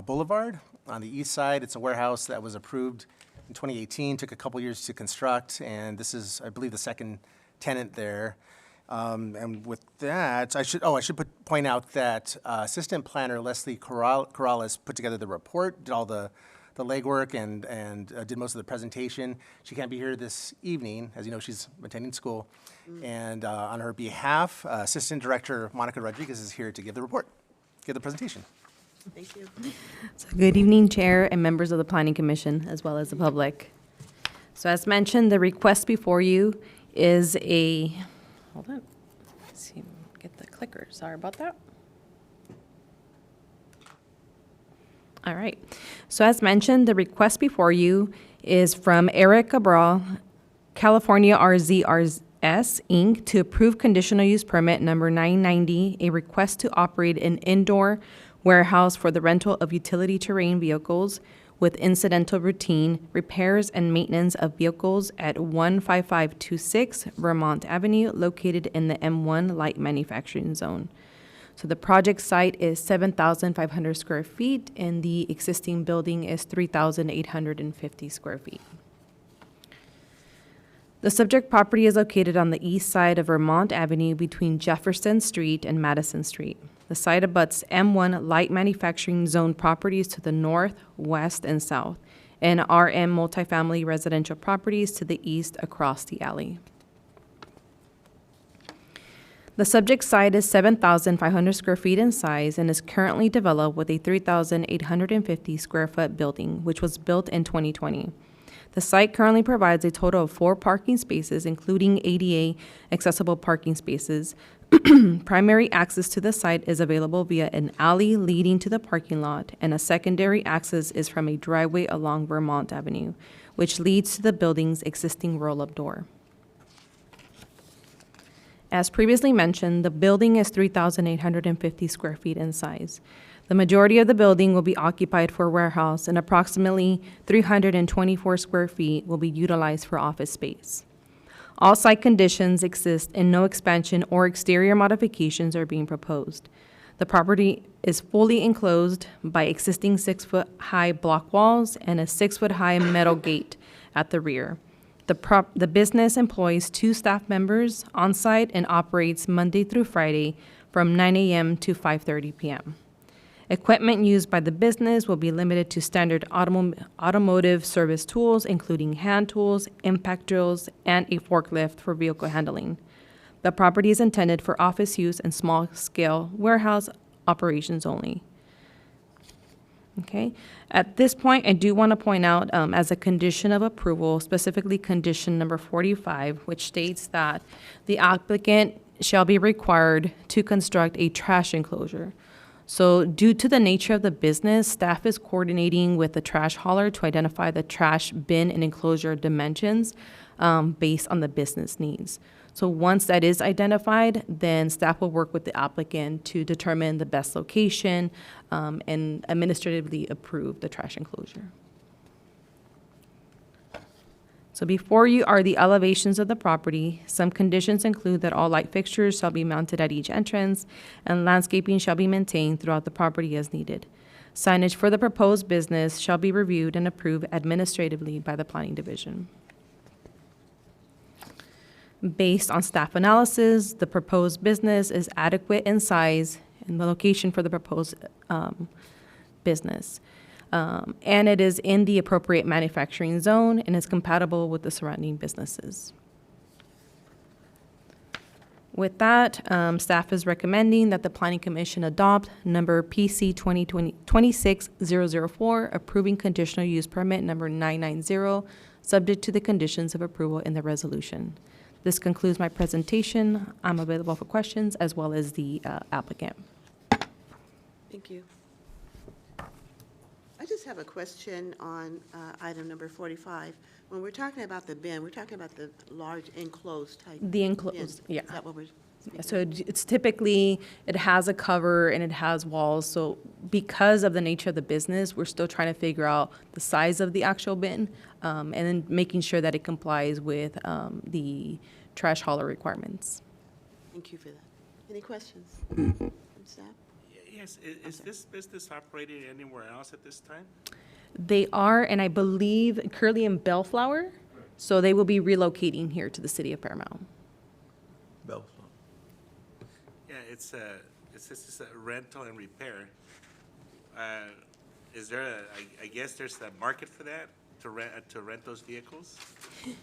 Boulevard. On the east side, it's a warehouse that was approved in 2018, took a couple years to construct, and this is, I believe, the second tenant there. And with that, I should point out that Assistant Planner Leslie Corrales put together the report, did all the legwork, and did most of the presentation. She can't be here this evening. As you know, she's attending school. And on her behalf, Assistant Director Monica Rodriguez is here to give the report, give the presentation. Thank you. So good evening, Chair and members of the Planning Commission, as well as the public. So as mentioned, the request before you is hold on, let's see, get the clicker, sorry about that. All right, so as mentioned, the request before you is from Eric Cabral, California RZRS Inc., to approve conditional use permit number 990, a request to operate an indoor warehouse for the rental of utility terrain vehicles with incidental routine repairs and maintenance of vehicles at 15526 Vermont Avenue, located in the M1 Light Manufacturing Zone. So the project site is 7,500 square feet, and the existing building is 3,850 square feet. The subject property is located on the east side of Vermont Avenue between Jefferson Street and Madison Street. The site abuts M1 Light Manufacturing Zone properties to the north, west, and south, and RM multifamily residential properties to the east across the alley. The subject site is 7,500 square feet in size and is currently developed with a 3,850 square foot building, which was built in 2020. The site currently provides a total of 4 parking spaces, including ADA accessible parking spaces. Primary access to the site is available via an alley leading to the parking lot, and a secondary access is from a driveway along Vermont Avenue, which leads to the building's existing roll-up door. As previously mentioned, the building is 3,850 square feet in size. The majority of the building will be occupied for warehouse, and approximately 324 square feet will be utilized for office space. All site conditions exist and no expansion or exterior modifications are being proposed. The property is fully enclosed by existing 6-foot-high block walls and a 6-foot-high metal gate at the rear. The business employs 2 staff members on-site and operates Monday through Friday from 9 a.m. to 5:30 p.m. Equipment used by the business will be limited to standard automotive service tools, including hand tools, impact drills, and a forklift for vehicle handling. The property is intended for office use and small-scale warehouse operations only. Okay. At this point, I do want to point out, as a condition of approval, specifically condition number 45, which states that the applicant shall be required to construct a trash enclosure. So due to the nature of the business, staff is coordinating with the trash hauler to identify the trash bin and enclosure dimensions based on the business needs. So once that is identified, then staff will work with the applicant to determine the best location and administratively approve the trash enclosure. So before you are the elevations of the property. Some conditions include that all light fixtures shall be mounted at each entrance, and landscaping shall be maintained throughout the property as needed. Signage for the proposed business shall be reviewed and approved administratively by the Planning Division. Based on staff analysis, the proposed business is adequate in size and the location for the proposed business. And it is in the appropriate manufacturing zone and is compatible with the surrounding businesses. With that, staff is recommending that the Planning Commission adopt number PC 26004, approving conditional use permit number 990, subject to the conditions of approval in the resolution. This concludes my presentation. I'm available for questions as well as the applicant. Thank you. I just have a question on item number 45. When we're talking about the bin, we're talking about the large enclosed type. The enclosed, bin. yeah. Is that what we're speaking So it's typically, it has a cover and it has walls. So because of the nature of the business, we're still trying to figure out the size of the actual bin and then making sure that it complies with the trash hauler requirements. Thank you for that. Any questions from staff? Yes, is this business operating anywhere else at this time? They are, and I believe currently in Bellflower, so they will be relocating here to the city of Paramount. Bellflower. Yeah, it's a rental and repair. Is there I guess there's a market for that, to rent those vehicles?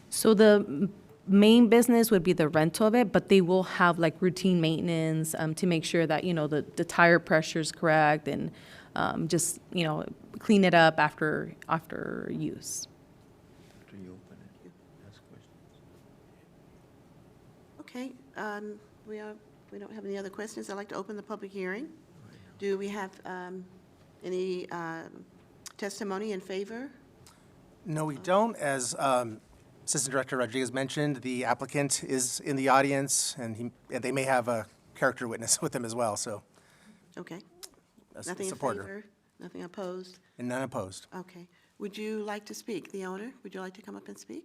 So the main business would be the rental of it, but they will have like routine maintenance to make sure that, you know, the tire pressure is correct and just, you know, clean it up after use. After you open it, ask questions. Okay, we don't have any other questions. I'd like to open the public hearing. Do we have any testimony in favor? No, we don't. As Assistant Director Rodriguez mentioned, the applicant is in the audience, and they may have a character witness with them as well, so Okay. a Nothing in supporter. favor? Nothing opposed? And none opposed. Okay. Would you like to speak, the owner? Would you like to come up and speak?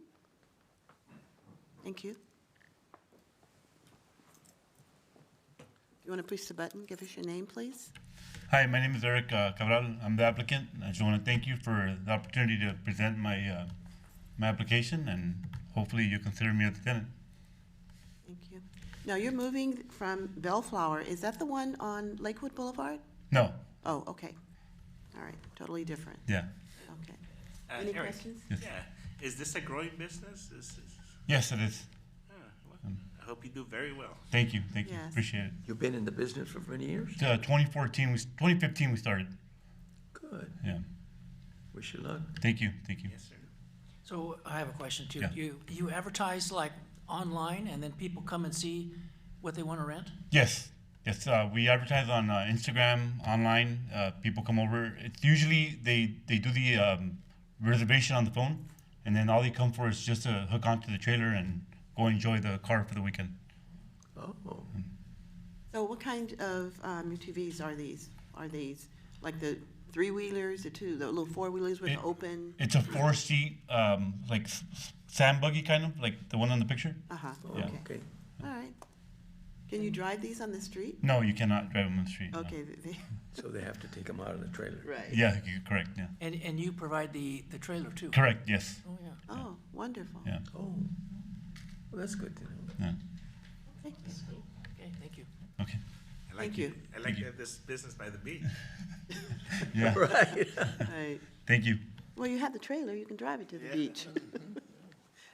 Thank you. You want to push the button? Give us your name, please. Hi, my name is Eric Cabral. I'm the applicant. I just want to thank you for the opportunity to present my my application, and hopefully you consider me as a tenant. Thank you. Now, you're moving from Bellflower. Is that the one on Lakewood Boulevard? No, Oh, okay. All right, totally different. yeah, Okay. Any Eric, questions? yes, Yeah, is this a growing business? yes, it is. Well, I hope you do very well. Thank you, Yes. appreciate it. You've been in the business for many years? 2015 we started. Good. Yeah, Wish you luck. thank you. Yes, sir. So I have a question too. Yeah. You advertise like online and then people come and see what they want to rent? Yes, yes. We advertise on Instagram, online. People come over. It's usually they do the reservation on the phone, And then all they come for is just to hook onto the trailer and go enjoy the car for the weekend. Oh, So what kind of UTVs are these? Are these like the three-wheelers, the little four-wheelers with It- open? It's a 4-seat, like sand buggy kind of, like the one on the picture. Uh-huh, Yeah. okay, okay. all right. Can you drive these on the street? No, you cannot drive them on the street. no. Okay, So they have to take them out of the trailer. right. Yeah, you're correct, yeah. And you provide the trailer too? Correct, yes, Oh, yeah. Oh, wonderful. yeah, Oh, well, that's good to know. yeah. Okay. Okay, thank you. Okay, I like Thank you. I like to have this business by the beach. yeah, Right. Right. thank you. Well, you have the trailer, you can drive it to the beach.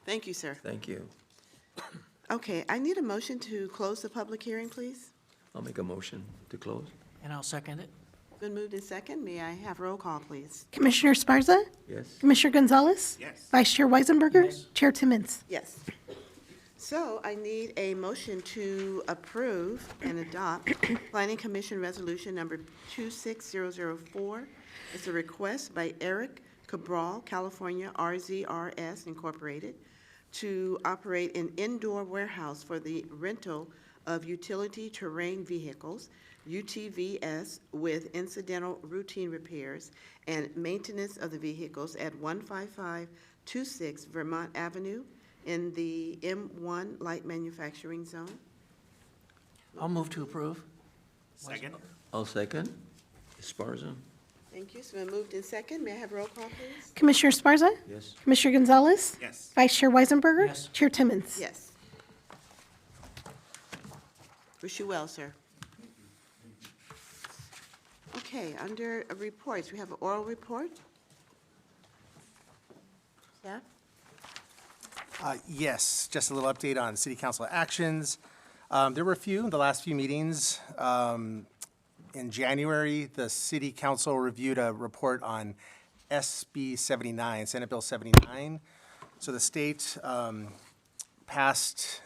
Thank you, sir. Thank you. Okay, I need a motion to close the public hearing, please. I'll make a motion to close. And I'll second it. Been moved in second. May I have roll call, please? Commissioner Sparza? Yes? Commissioner Gonzalez? Yes. Vice Chair Weisenberger? Yes. Chair Timmons? Yes. So I need a motion to approve and adopt Planning Commission Resolution Number 26004. It's a request by Eric Cabral, California, RZRS Incorporated, to operate an indoor warehouse for the rental of utility terrain vehicles, UTVs, with incidental routine repairs and maintenance of the vehicles at 15526 Vermont Avenue in the M1 Light Manufacturing Zone. I'll move to approve. Second? I'll second. Esparza? Thank you. So been moved in second. May I have roll call, please? Commissioner Sparza? Yes? Commissioner Gonzalez? Yes. Vice Chair Weisenberger? Yes. Chair Timmons? Yes. Wish you well, sir. Okay, under reports, we have an oral report. Staff? Yes, just a little update on city council actions. There were a few in the last few meetings. In January, the city council reviewed a report on SB 79, Senate Bill 79. So the state passed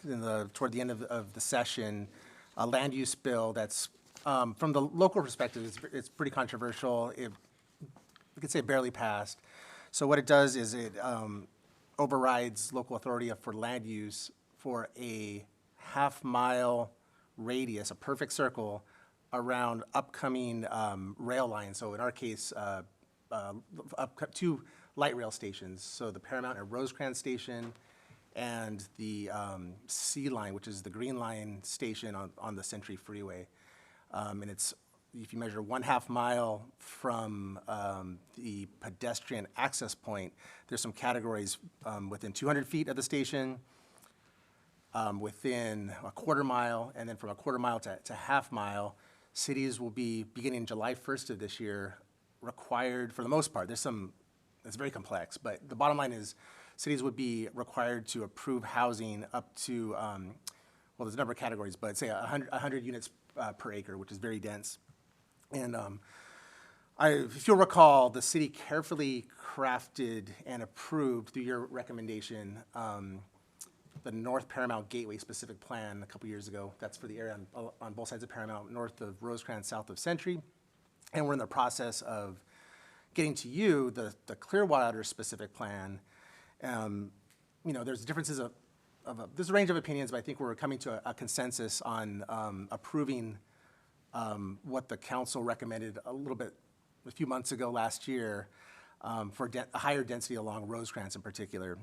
toward the end of the session, a land use bill that's, from the local perspective, it's pretty controversial. We could say barely passed. So what it does is it overrides local authority for land use for a half-mile radius, a perfect circle, around upcoming rail lines. So in our case, two light rail stations. So the Paramount and Rosecrans station and the C line, which is the Green Line station on the Century Freeway. And it's, if you measure 1/2 mile from the pedestrian access point, there's some categories within 200 feet of the station, within a 1/4 mile, and then from a 1/4 mile to 1/2 mile. Cities will be, beginning July 1st of this year, required, for the most part, it's very complex, but the bottom line is cities would be required to approve housing up to, well, there's a number of categories, but say 100 units per acre, which is very dense. And if you'll recall, the city carefully crafted and approved, through your recommendation, the North Paramount Gateway specific plan a couple years ago. That's for the area on both sides of Paramount, north of Rosecrans, south of Century. And we're in the process of getting to you the Clearwater specific plan. There's differences there's a range of opinions, but I think we're coming to a consensus on approving what the council recommended a few months ago last year for a higher density along Rosecrans in particular,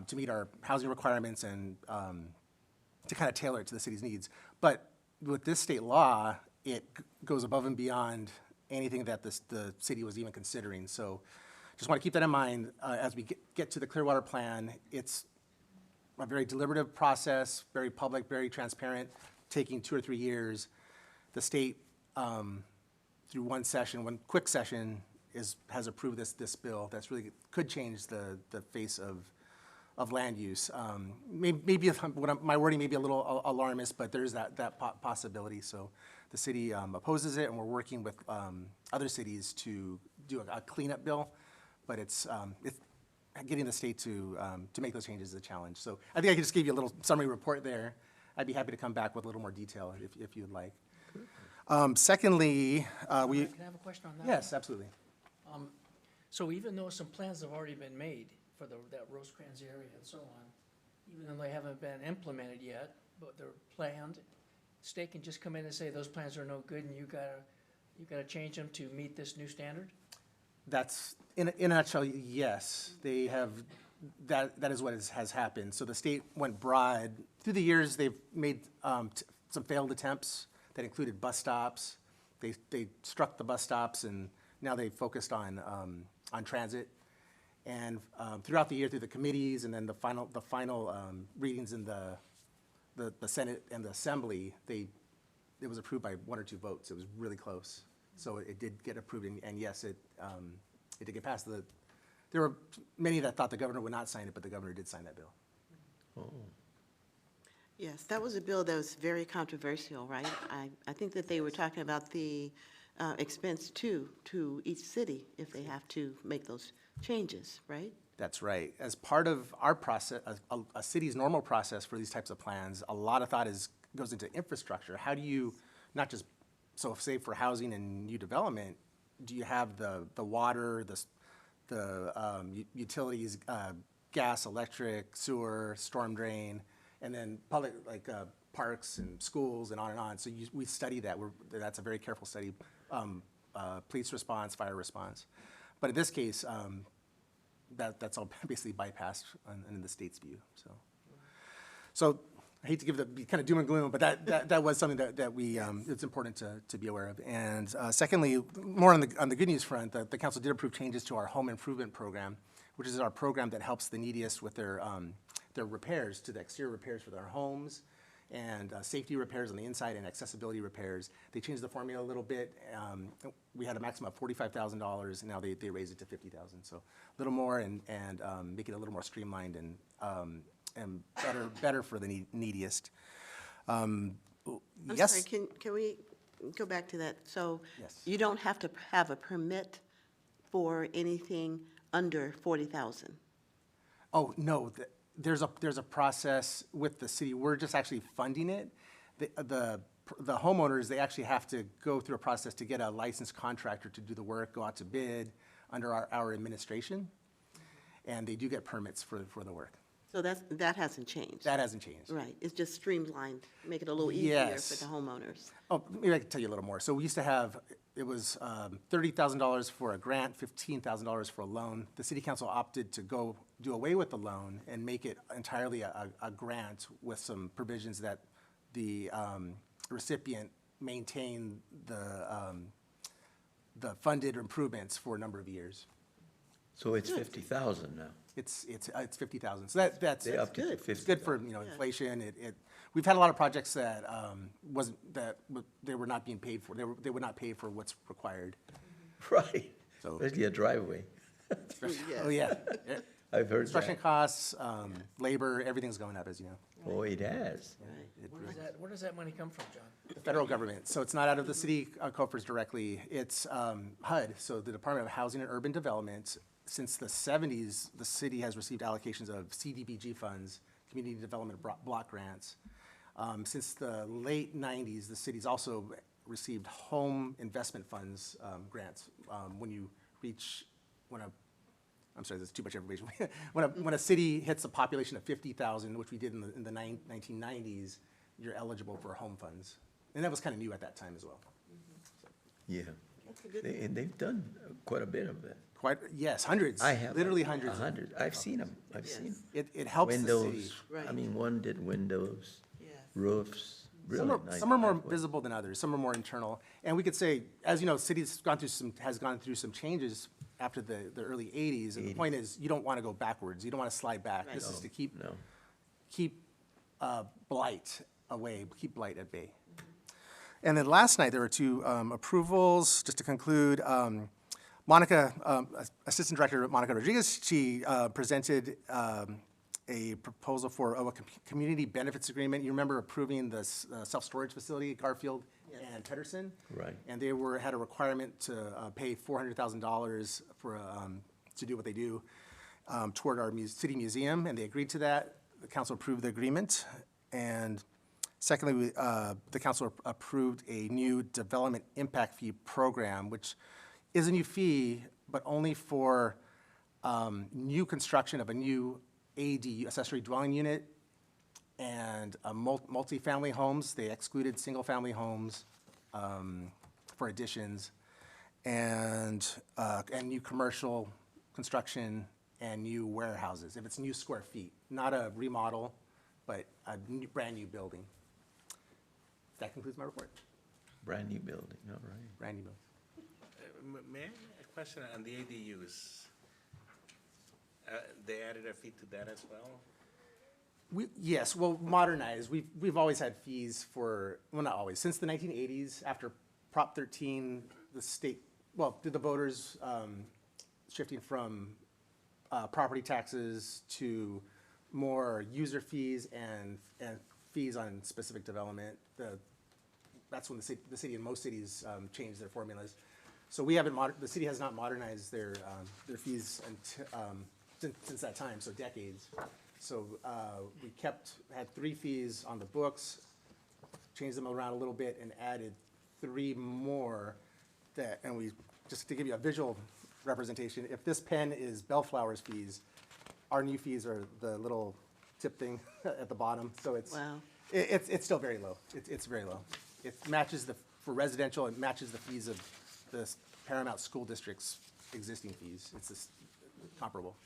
to meet our housing requirements and to kind of tailor it to the city's needs. But with this state law, it goes above and beyond anything that the city was even considering. So just want to keep that in mind as we get to the Clearwater plan. It's a very deliberative process, very public, very transparent, taking 2 or 3 years. The state, through one quick session, has approved this bill that's really could change the face of land use. Maybe my wording may be a little alarmist, but there's that possibility. So the city opposes it, and we're working with other cities to do a cleanup bill. But it's getting the state to make those changes is a challenge. So I think I could just give you a little summary report there. I'd be happy to come back with a little more detail if you'd like. Secondly, Can I have a question on that? yes, absolutely. So even though some plans have already been made for that Rosecrans area and so on, even though they haven't been implemented yet, but they're planned, state can just come in and say, those plans are no good and you gotta change them to meet this new standard? That's, in a nutshell, yes, they have, that is what has happened. So the state went broad. Through the years, they've made some failed attempts that included bus stops. They struck the bus stops, and now they focused on transit. And throughout the year, through the committees, and then the final readings in the Senate and the Assembly, it was approved by 1 or 2 votes. It was really close. So it did get approved, and yes, it did get passed. There were many that thought the governor would not sign it, but the governor did sign that bill. Yes, that was a bill that was very controversial, right? I think that they were talking about the expense to each city if they have to make those changes, right? That's right. As part of our process, a city's normal process for these types of plans, a lot of thought goes into infrastructure. How do you, not just, so say for housing and new development, do you have the water, the utilities, gas, electric, sewer, storm drain, and then public, like parks and schools and on. So we study that. That's a very careful study. Police response, fire response. But in this case, that's all basically bypassed in the state's view. So I hate to give the kind of doom and gloom, but that was something that we it's important to be aware of. And secondly, more on the good news front, the council did approve changes to our home improvement program, which is our program that helps the neediest with their repairs, to the exterior repairs for their homes, and safety repairs on the inside and accessibility repairs. They changed the formula a little bit. We had a maximum of $45,000, and now they raised it to $50,000. So a little more and make it a little more streamlined and better for the neediest. I'm Yes? sorry, can we go back to that? So Yes. you don't have to have a permit for anything under 40,000? Oh, no, there's a process with the city. We're just actually funding it. The homeowners, they actually have to go through a process to get a licensed contractor to do the work, go out to bid under our administration, and they do get permits for the work. So that hasn't changed? That hasn't changed. Right, it's just streamlined, make it a little easier for Yes. the homeowners. Oh, maybe I can tell you a little more. So we used to have, it was $30,000 for a grant, $15,000 for a loan. The city council opted to go do away with the loan and make it entirely a grant with some provisions that the recipient maintain the funded improvements for a number of years. So it's 50,000 now. It's 50,000. So that's They upped it to good. 50. It's good for, inflation. We've had a lot of projects that they were not being paid for. They would not pay for what's required. Right, So- especially a driveway. Yes. Oh, yeah. I've heard Construction that. costs, labor, everything's going up, as you know. Oh, it has. It Where really- where does that money come from, John? The federal government, so it's not out of the city coffers directly. It's HUD, so the Department of Housing and Urban Development. Since the 70s, the city has received allocations of CDBG funds, Community Development Block Grants. Since the late 90s, the city's also received home investment funds grants. I'm sorry, that's too much information. When a city hits a population of 50,000, which we did in the 1990s, you're eligible for home funds. And that was kind of new at that time as well. Yeah. That's a good And they've done quite a bit of that. Yes, hundreds. I have. Literally hundreds. 100. I've seen them. I've Yes. seen It helps the city. windows. I Right. mean, one did windows, Yes. roofs, really Some are, nice. some are more nice way. visible than others, some are more internal. And we could say, as you know, cities has gone through some changes after the early 80s. And the point is, you don't want to go backwards. You don't want to slide back. Right. This is to keep No. blight away, keep blight at bay. And then last night, there were 2 approvals, just to conclude. Monica, Assistant Director Monica Rodriguez, she presented a proposal for a community benefits agreement. You remember approving the self-storage facility at Garfield and Pedersen? Right. And they had a requirement to pay $400,000 to do what they do toward our city museum, and they agreed to that. The council approved the agreement. And secondly, the council approved a new development impact fee program, which is a new fee, but only for new construction of a new ADU, accessory dwelling unit, and multifamily homes. They excluded single-family homes for additions, and new commercial construction and new warehouses, if it's new square feet, not a remodel, but a brand-new building. That concludes my report. Brand new building, all right. Brand new building. May I, a question on the ADUs? They added a fee to that as well? Yes, well, modernized. We've always had fees for, well, not always, since the 1980s, after Prop 13, the state, well, did the voters shifting from property taxes to more user fees and fees on specific development. That's when the city and most cities changed their formulas. So we haven't, the city has not modernized their fees since that time, so decades. So we had 3 fees on the books, changed them around a little bit, and added 3 more and we, just to give you a visual representation, if this pen is Bellflower's fees, our new fees are the little tip thing at the bottom, so it's, Wow. it's still very low. It's very low. It matches for residential, it matches the fees of the Paramount School District's existing fees. It's just comparable.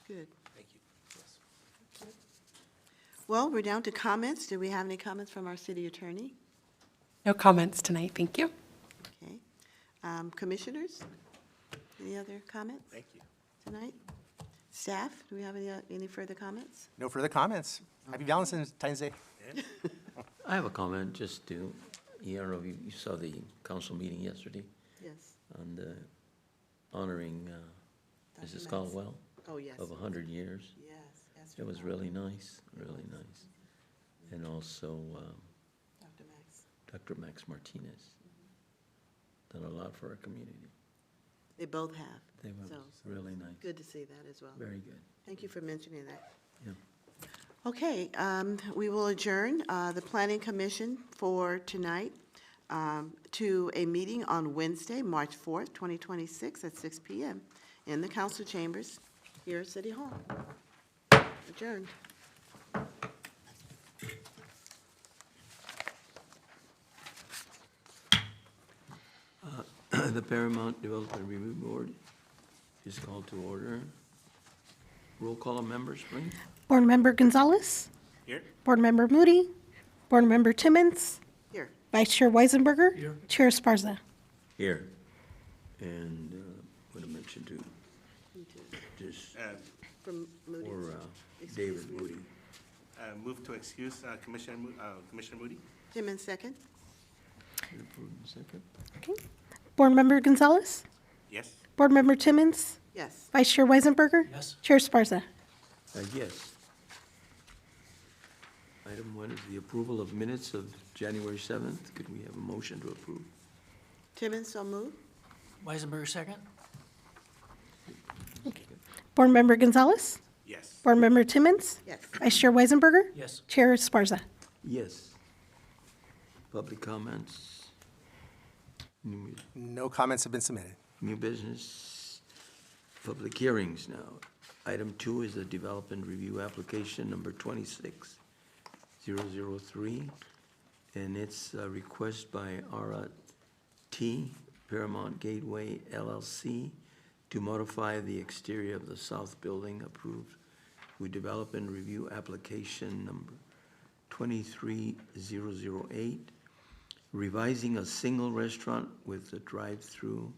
Good. Thank you. Well, we're down to comments. Do we have any comments from our city attorney? No comments tonight, thank you. Okay. Commissioners, any other comments Thank you. tonight? Staff, do we have any further comments? No further comments. Happy Valentine's Day. I have a comment, just to, I don't know if you saw the council meeting yesterday Yes. on the honoring Dr. Mrs. Max. Caldwell Oh, yes. of 100 years. Yes. yes, It was really nice, really nice. And also Dr. Max. Dr. Max Martinez, done a lot for our community. They both have. They were So, really nice, good to see that as well. very good. Thank you for mentioning that. Yeah. Okay, we will adjourn the Planning Commission for tonight to a meeting on Wednesday, March 4th, 2026, at 6 p.m. in the council chambers here at City Hall. Adjourned. The Paramount Development Review Board is called to order. Roll call of members, please. Board Member Gonzalez, Here? Board Member Moody, Board Member Timmons, Here. Vice Chair Weisenberger, Chair Esparza. Here. And what I mentioned to, just From Moody's. for Excuse David me. Moody. Move to excuse Commissioner Moody? Timmons, second. Approved in second. Okay. Board Member Gonzalez, Yes? Board Member Timmons, Yes. Vice Chair Weisenberger, Yes. Chair Esparza. Yes. Item 1 is the approval of minutes of January 7th. Could we have a motion to approve? Timmons, so moved. Weisenberger, second? Board Member Gonzalez, Yes. Board Member Timmons, Yes. Vice Chair Weisenberger, Yes. Chair Esparza. Yes. Public comments? No comments have been submitted. New business, public hearings now. Item 2 is the development review application number 26003, and it's a request by Ara T. Paramount Gateway LLC to modify the exterior of the south building approved with development review application number 23008, revising a single restaurant with a drive-through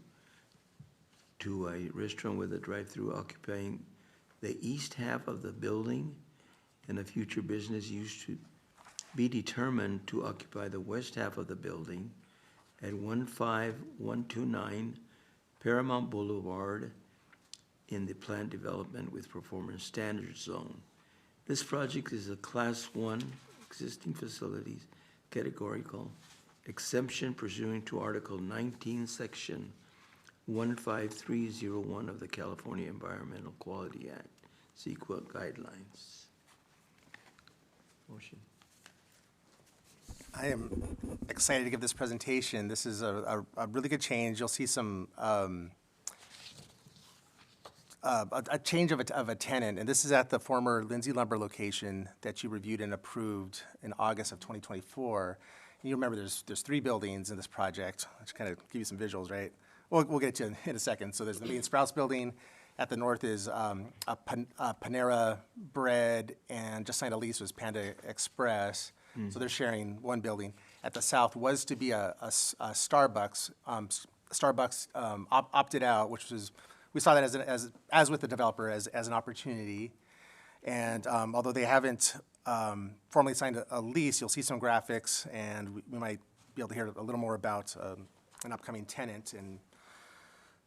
to a restaurant with a drive-through occupying the east half of the building, and a future business use to be determined to occupy the west half of the building at 15129 Paramount Boulevard in the planned development with performance standards zone. This project is a Class 1 existing facilities categorical exemption pursuant to Article 19, Section 15301 of the California Environmental Quality Act, CEQA guidelines. Motion. I am excited to give this presentation. This is a really good change. You'll see some a change of a tenant, and this is at the former Lindsay Lumber location that you reviewed and approved in August of 2024. And you remember there's 3 buildings in this project, which kind of give you some visuals, right? We'll get to in a second. So there's the main Sprouts building. At the north is a Panera Bread, and just signed a lease with Panda Express. So they're sharing one building. At the south was to be a Starbucks. Starbucks opted out, which was, we saw that as with the developer as an opportunity. And although they haven't formally signed a lease, you'll see some graphics, and we might be able to hear a little more about an upcoming tenant. And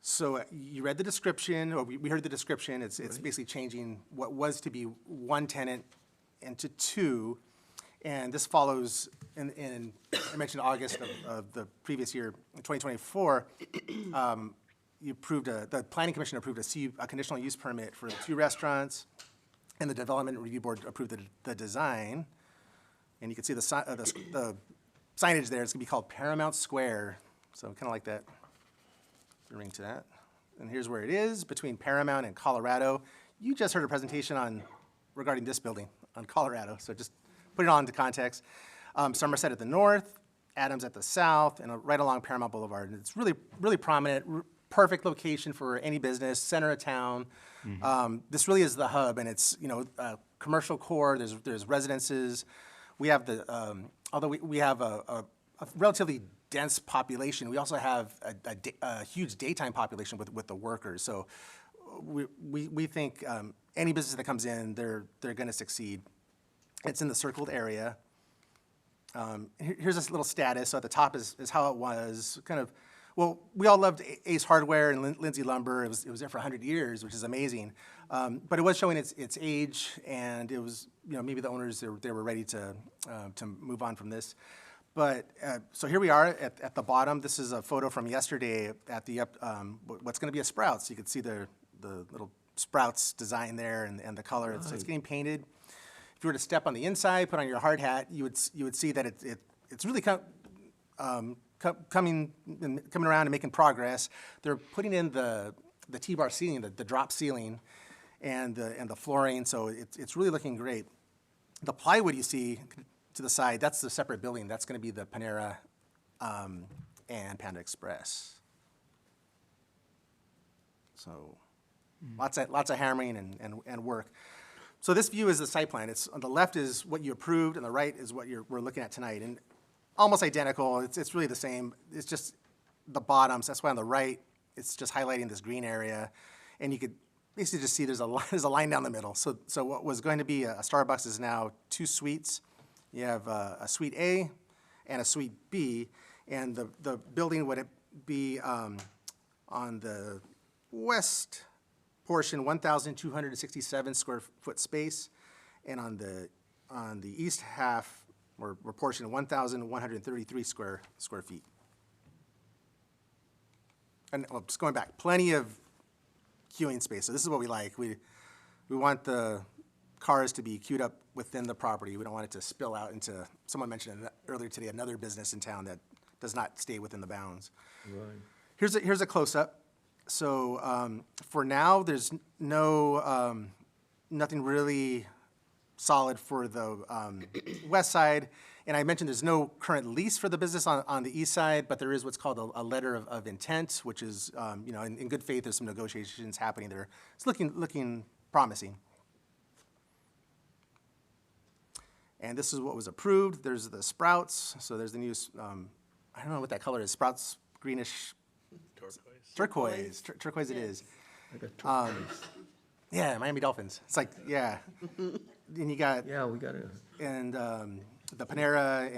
so you read the description, or we heard the description. It's basically changing what was to be 1 tenant into 2. And this follows, in I mentioned August of the previous year, in 2024, you approved the Planning Commission approved a conditional use permit for the 2 restaurants, and the Development Review Board approved the design. And you can see the signage there. It's gonna be called Paramount Square, so kind of like that. Ring to that. And here's where it is, between Paramount and Colorado. You just heard a presentation regarding this building on Colorado, so just put it all into context. Somerset at the north, Adams at the south, and right along Paramount Boulevard. And it's really, really prominent, perfect location for any business, center of town. This really is the hub, and it's, commercial core, there's residences. We have although we have a relatively dense population, we also have a huge daytime population with the workers. So we think any business that comes in, they're going to succeed. It's in the circled area. Here's this little status. So at the top is how it was. Well, we all loved Ace Hardware and Lindsay Lumber. It was there for 100 years, which is amazing. But it was showing its age, and it was, maybe the owners, they were ready to move on from this. But, so here we are at the bottom. This is a photo from yesterday at what's going to be a Sprouts. You can see the little Sprouts design there and the color. It's getting painted. If you were to step on the inside, put on your hard hat, you would see that it's really coming around and making progress. They're putting in the T-bar ceiling, the drop ceiling, and the flooring. So it's really looking great. The plywood you see to the side, that's the separate building. That's going to be the Panera and Panda Express. So lots of hammering and work. So this view is the site plan. It's on the left is what you approved, and the right is what we're looking at tonight. And almost identical. It's really the same. It's just the bottoms. That's why on the right it's just highlighting this green area, and you could basically just see there's a line down the middle. So what was going to be a Starbucks is now 2 suites. You have a suite A and a suite B, and the building would be on the west portion, 1,267 square foot space, and on the east half or portion, 1,133 square feet. And just going back, plenty of queuing space. So this is what we like. We want the cars to be queued up within the property. We don't want it to spill out into, someone mentioned earlier today, another business in town that does not stay within the bounds. Right. Here's a close-up. So for now, there's nothing really solid for the west side. And I mentioned there's no current lease for the business on the east side, but there is what's called a letter of intent, which is, in good faith, there's some negotiations happening there. It's looking promising. And this is what was approved. There's the Sprouts. So there's the new, I don't know what that color is, Sprouts greenish. Turquoise it is. Like a turquoise. Yeah, Miami Dolphins. It's like, yeah. And you got. Yeah, we got it. And the Panera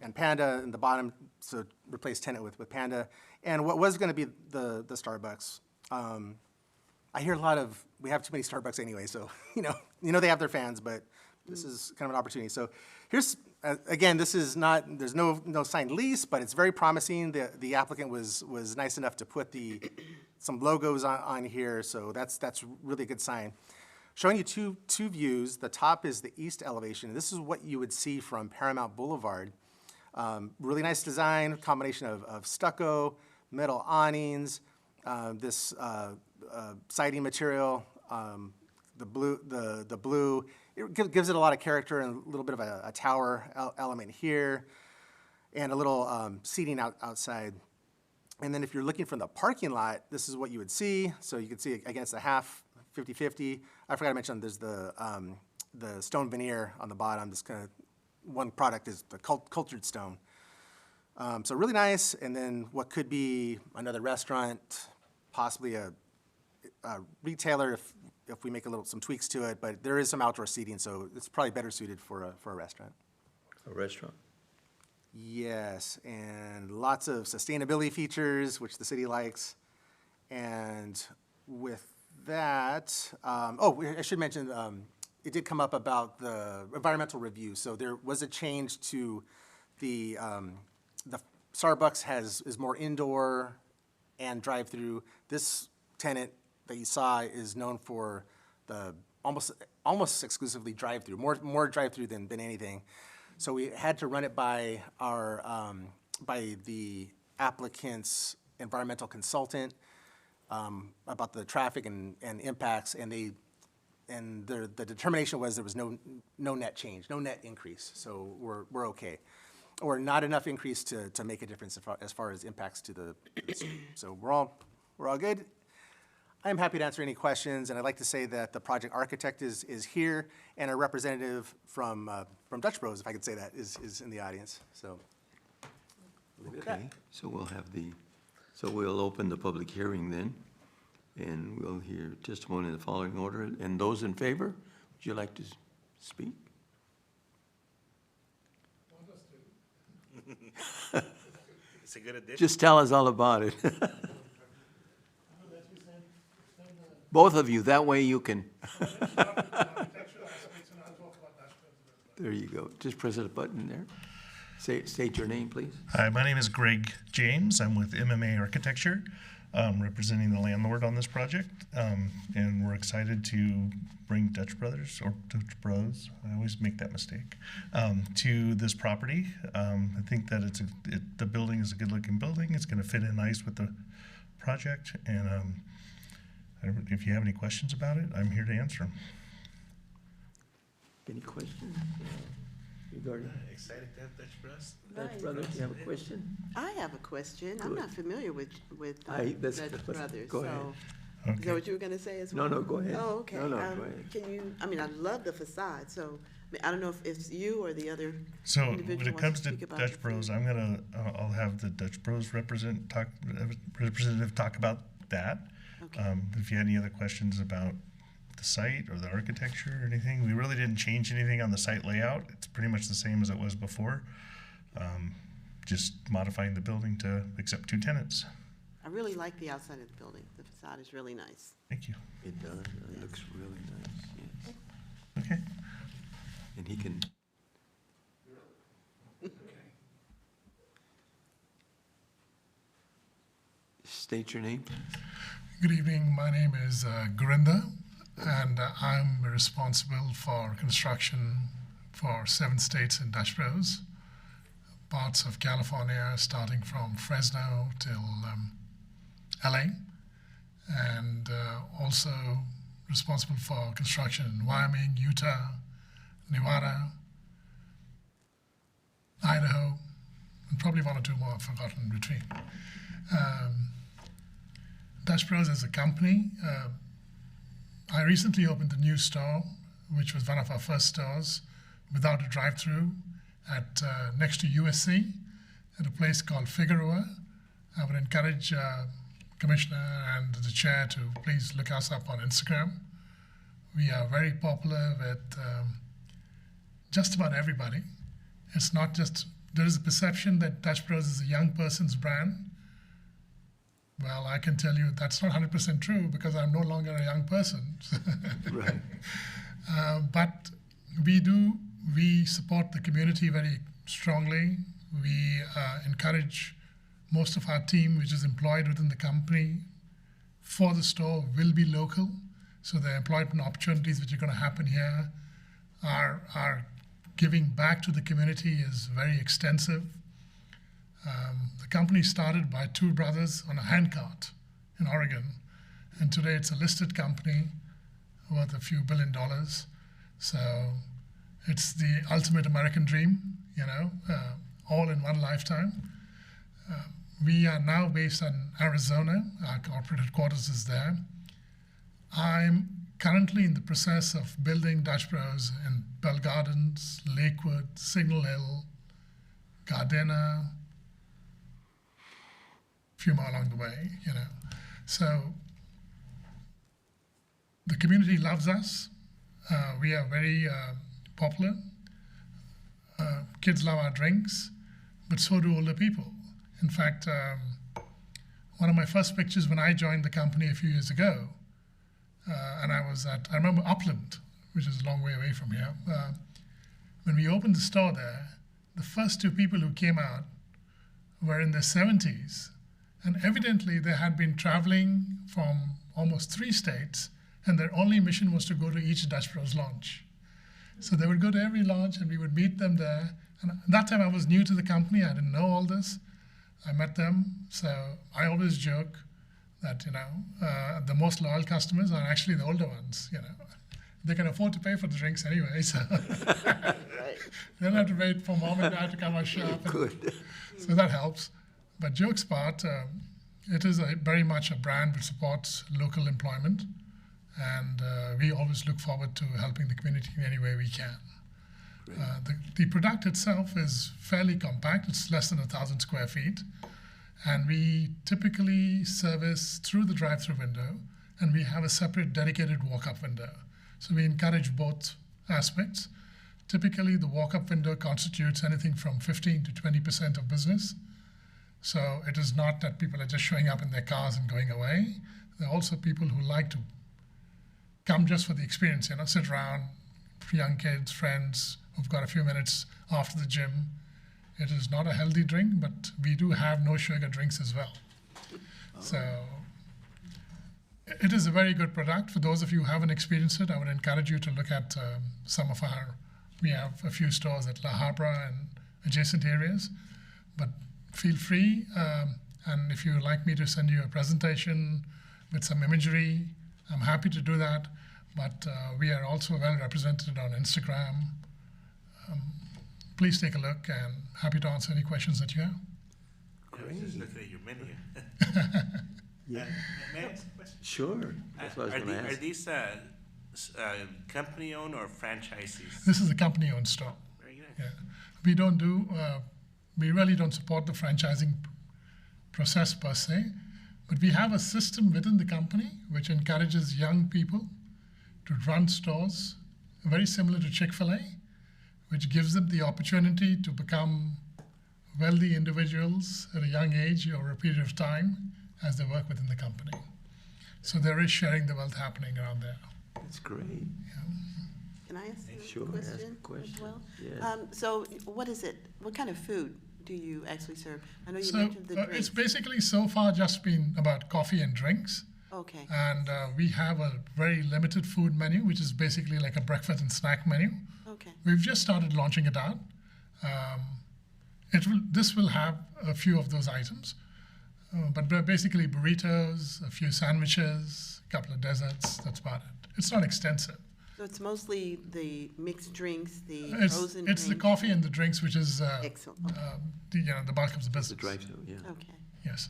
and Panda in the bottom, so replace tenant with Panda. And what was going to be the Starbucks. I hear a lot of, we have too many Starbucks anyway, so, they have their fans, but this is kind of an opportunity. So here's, again, this is not, there's no signed lease, but it's very promising. The applicant was nice enough to put some logos on here, so that's really a good sign. Showing you two views. The top is the east elevation. This is what you would see from Paramount Boulevard. Really nice design, combination of stucco, metal awnings, this siding material, the blue, it gives it a lot of character and a little bit of a tower element here, and a little seating outside. And then if you're looking from the parking lot, this is what you would see. So you can see against the half, 50-50. I forgot to mention there's the stone veneer on the bottom. This kind of one product is the cultured stone. So really nice. And then what could be another restaurant, possibly a retailer if we make some tweaks to it. But there is some outdoor seating, so it's probably better suited for a restaurant. A restaurant? Yes, and lots of sustainability features, which the city likes. And with that, I should mention, it did come up about the environmental review. So there was a change to the Starbucks is more indoor and drive-through. This tenant that you saw is known for the almost exclusively drive-through, more drive-through than anything. So we had to run it by by the applicant's environmental consultant about the traffic and impacts, and the determination was there was no net change, no net increase. So we're okay, or not enough increase to make a difference as far as impacts to the street. So we're all good. I'm happy to answer any questions, and I'd like to say that the project architect is here, and a representative from Dutch Bros, if I could say that, is in the audience. So, leave it at that. Okay, so we'll open the public hearing then, and we'll hear testimony in the following order. And those in favor, would you like to speak? It's a good addition. Just tell us all about it. Both of you, that way you can. There you go. Just press a button there. State your name, please. Hi, my name is Greg James. I'm with MMA Architecture, representing the landlord on this project. And we're excited to bring Dutch Bros, I always make that mistake, to this property. I think that the building is a good-looking building. It's going to fit in nice with the project. And if you have any questions about it, I'm here to answer them. Any questions regarding Excited to have Dutch Bros. Dutch Brothers? Do you have a question? I have a question. I'm Good. not familiar with That's Dutch Brothers. Go ahead. So, is that what you were going to say as well? No, go ahead. Oh, okay. No, go ahead. Can you, I love the facade, so I don't know if it's you or the other So individual when it wants comes to speak about Dutch Bros, I'll have the Dutch Bros representative talk about that. Okay. If you had any other questions about the site or the architecture or anything, we really didn't change anything on the site layout. It's pretty much the same as it was before, just modifying the building to accept 2 tenants. I really like the outside of the building. The facade is really nice. Thank you. It does. It looks really nice, yes. Okay. And he can. State your name. Good evening. My name is Gurinder, and I'm responsible for construction for 7 states in Dutch Bros, parts of California, starting from Fresno till LA, and also responsible for construction in Wyoming, Utah, Nevada, Idaho, and probably 1 or 2 more I've forgotten in between. Dutch Bros as a company, I recently opened a new store, which was one of our first stores without a drive-through at next to USC at a place called Figueroa. I would encourage Commissioner and the Chair to please look us up on Instagram. We are very popular with just about everybody. It's not just, there is a perception that Dutch Bros is a young person's brand. Well, I can tell you that's not 100% true because I'm no longer a young person. Right. But we support the community very strongly. We encourage most of our team, which is employed within the company for the store, will be local. So the employment opportunities which are going to happen here are giving back to the community is very extensive. The company started by 2 brothers on a handcart in Oregon, And today it's a listed company worth a few $1 billion. So it's the ultimate American dream, all in one lifetime. We are now based in Arizona. Our corporate headquarters is there. I'm currently in the process of building Dutch Bros in Bell Gardens, Lakewood, Signal Hill, Gardena, a few more along the way, So the community loves us. We are very popular. Kids love our drinks, but so do older people. In fact, one of my first pictures when I joined the company a few years ago, and I remember Upland, which is a long way away from here. When we opened the store there, the first two people who came out were in their 70s, and evidently they had been traveling from almost 3 states, and their only mission was to go to each Dutch Bros launch. So they would go to every launch, and we would meet them there. And at that time, I was new to the company. I didn't know all this. I met them, so I always joke that the most loyal customers are actually the older ones. They can afford to pay for the drinks anyway, so they don't have to wait for mom and dad to come and shop. Good. So that helps. But jokes apart, it is very much a brand which supports local employment, and we always look forward to helping the community in any way we can. The product itself is fairly compact. It's less than 1,000 square feet. And we typically service through the drive-through window, and we have a separate dedicated walk-up window. So we encourage both aspects. Typically, the walk-up window constitutes anything from 15 to 20% of business. So it is not that people are just showing up in their cars and going away. There are also people who like to come just for the experience, sit around, young kids, friends, who've got a few minutes after the gym. It is not a healthy drink, but we do have no sugar drinks as well. So it is a very good product. For those of you who haven't experienced it, I would encourage you to look at we have a few stores at La Habra and adjacent areas, but feel free. And if you would like me to send you a presentation with some imagery, I'm happy to do that. But we are also well represented on Instagram. Please take a look, and happy to answer any questions that you have. I was just looking at your menu. Yeah. May I ask a question? Sure. That's what I was going to Are ask. these company-owned or franchisees? This is a company-owned store. Very nice. Yeah. We don't do, we really don't support the franchising process per se, but we have a system within the company which encourages young people to run stores, very similar to Chick-fil-A, which gives them the opportunity to become wealthy individuals at a young age over a period of time as they work within the company. So there is sharing the wealth happening around there. That's great. Can I ask a Sure, question ask a question. as well? Yes. So what is it? What kind of food do you actually serve? I know you So mentioned the drinks. it's basically so far just been about coffee and drinks. Okay. And we have a very limited food menu, which is basically like a breakfast and snack menu. Okay. We've just started launching it out. This will have a few of those items, but basically burritos, a few sandwiches, a couple of desserts. That's about it. It's not extensive. So it's mostly the mixed drinks, the It's frozen the drinks? coffee and the drinks, which is Excellent. Okay. the bulk of the business. The drive-through, yeah. Okay. Yes.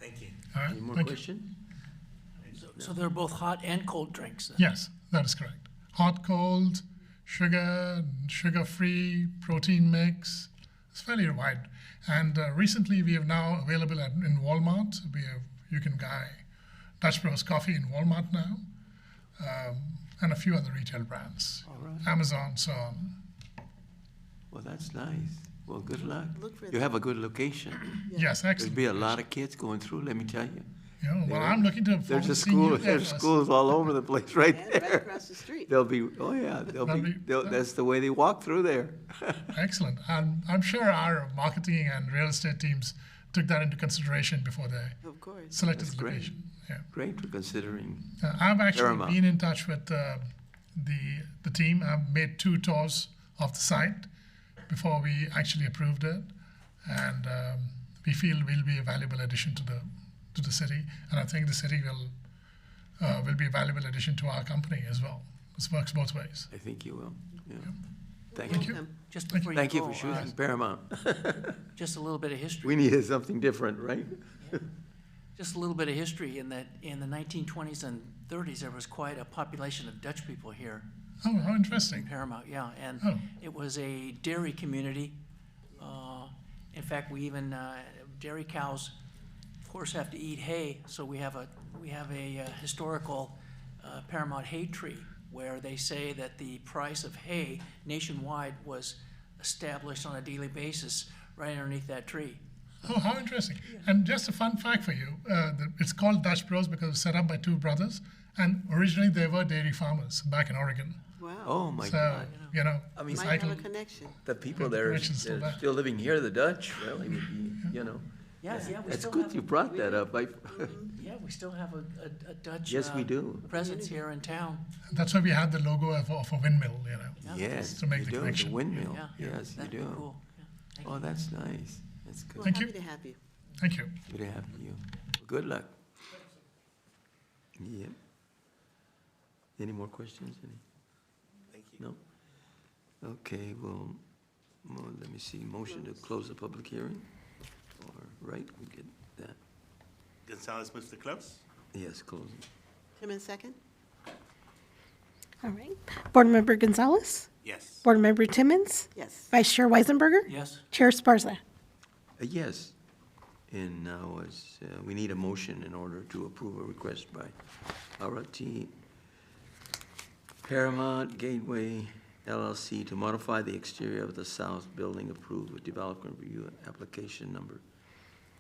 Thank you. All right. Any more Thank you. questions? So they're both hot and cold drinks then? Yes, that is correct. Hot, cold, sugar, sugar-free, protein mix. It's fairly wide. And recently, we have now available in Walmart. You can buy Dutch Bros coffee in Walmart now, and a few other retail brands, All right. Amazon, so on. Well, that's nice. Well, good luck. Look for You that. have a good location. Yes, There'll excellent. be a lot of kids going through, let me tell you. Well, I'm looking to forward There's to a seeing you school, there there's first. schools all over the place right And right there. across the street. They'll be, oh yeah, that's the way they walk through there. Excellent. And I'm sure our marketing and real estate teams took that into consideration before they Of course. selected That's the great. location. Yeah. Great for considering. I've actually Paramount. been in touch with the team. I've made 2 tours of the site before we actually approved it, and we feel we'll be a valuable addition to to the city, and I think the city will be a valuable addition to our company as well. This works both ways. I think you will, yeah. Thank Thank you. you. Just Thank before you Thank you go, for choosing Paramount. just a little bit of history. We needed something different, right? Just a little bit of history in that in the 1920s and 30s, there was quite a population of Dutch people here Oh, how in interesting. Paramount, yeah. And Oh. it was a dairy community. In fact, we even, dairy cows, of course, have to eat hay. So we have a historical Paramount hay tree where they say that the price of hay nationwide was established on a daily basis right underneath that tree. Oh, how interesting. And just a fun fact for you, it's called Dutch Bros because it was set up by two brothers, and originally they were dairy farmers back in Oregon. Wow. Oh, my So, God. you know, I mean, Might have a cycle, connection. The people the there are connection's still there. still living here, the Dutch, really, would be, you know. Yeah, yeah, we That's still good have, you brought that up. yeah, we still have a Dutch. Yes, we do. Presence here in town. that's why we had the logo of a windmill, you know. Yes, To make you the do, the connection. windmill, Yeah, yes, you that'd be do. cool. Yeah, thank you. Oh, that's nice, that's Well, good. Thank happy you. to have you. Thank you. Good to have you. Good luck. Yep. Any more questions? Any? Thank you. No? Okay, well, let me see, motion to close the public hearing? Or, right, we get that. Gonzalez moves to close? Yes, close. Timmons, second? All right. Board Member Gonzalez? Yes. Board Member Timmons? Yes. Vice Chair Weisenberger? Yes, Chair Sparza? Yes. And now we need a motion in order to approve a request by RT Paramount Gateway LLC to modify the exterior of the south building approved with development review application number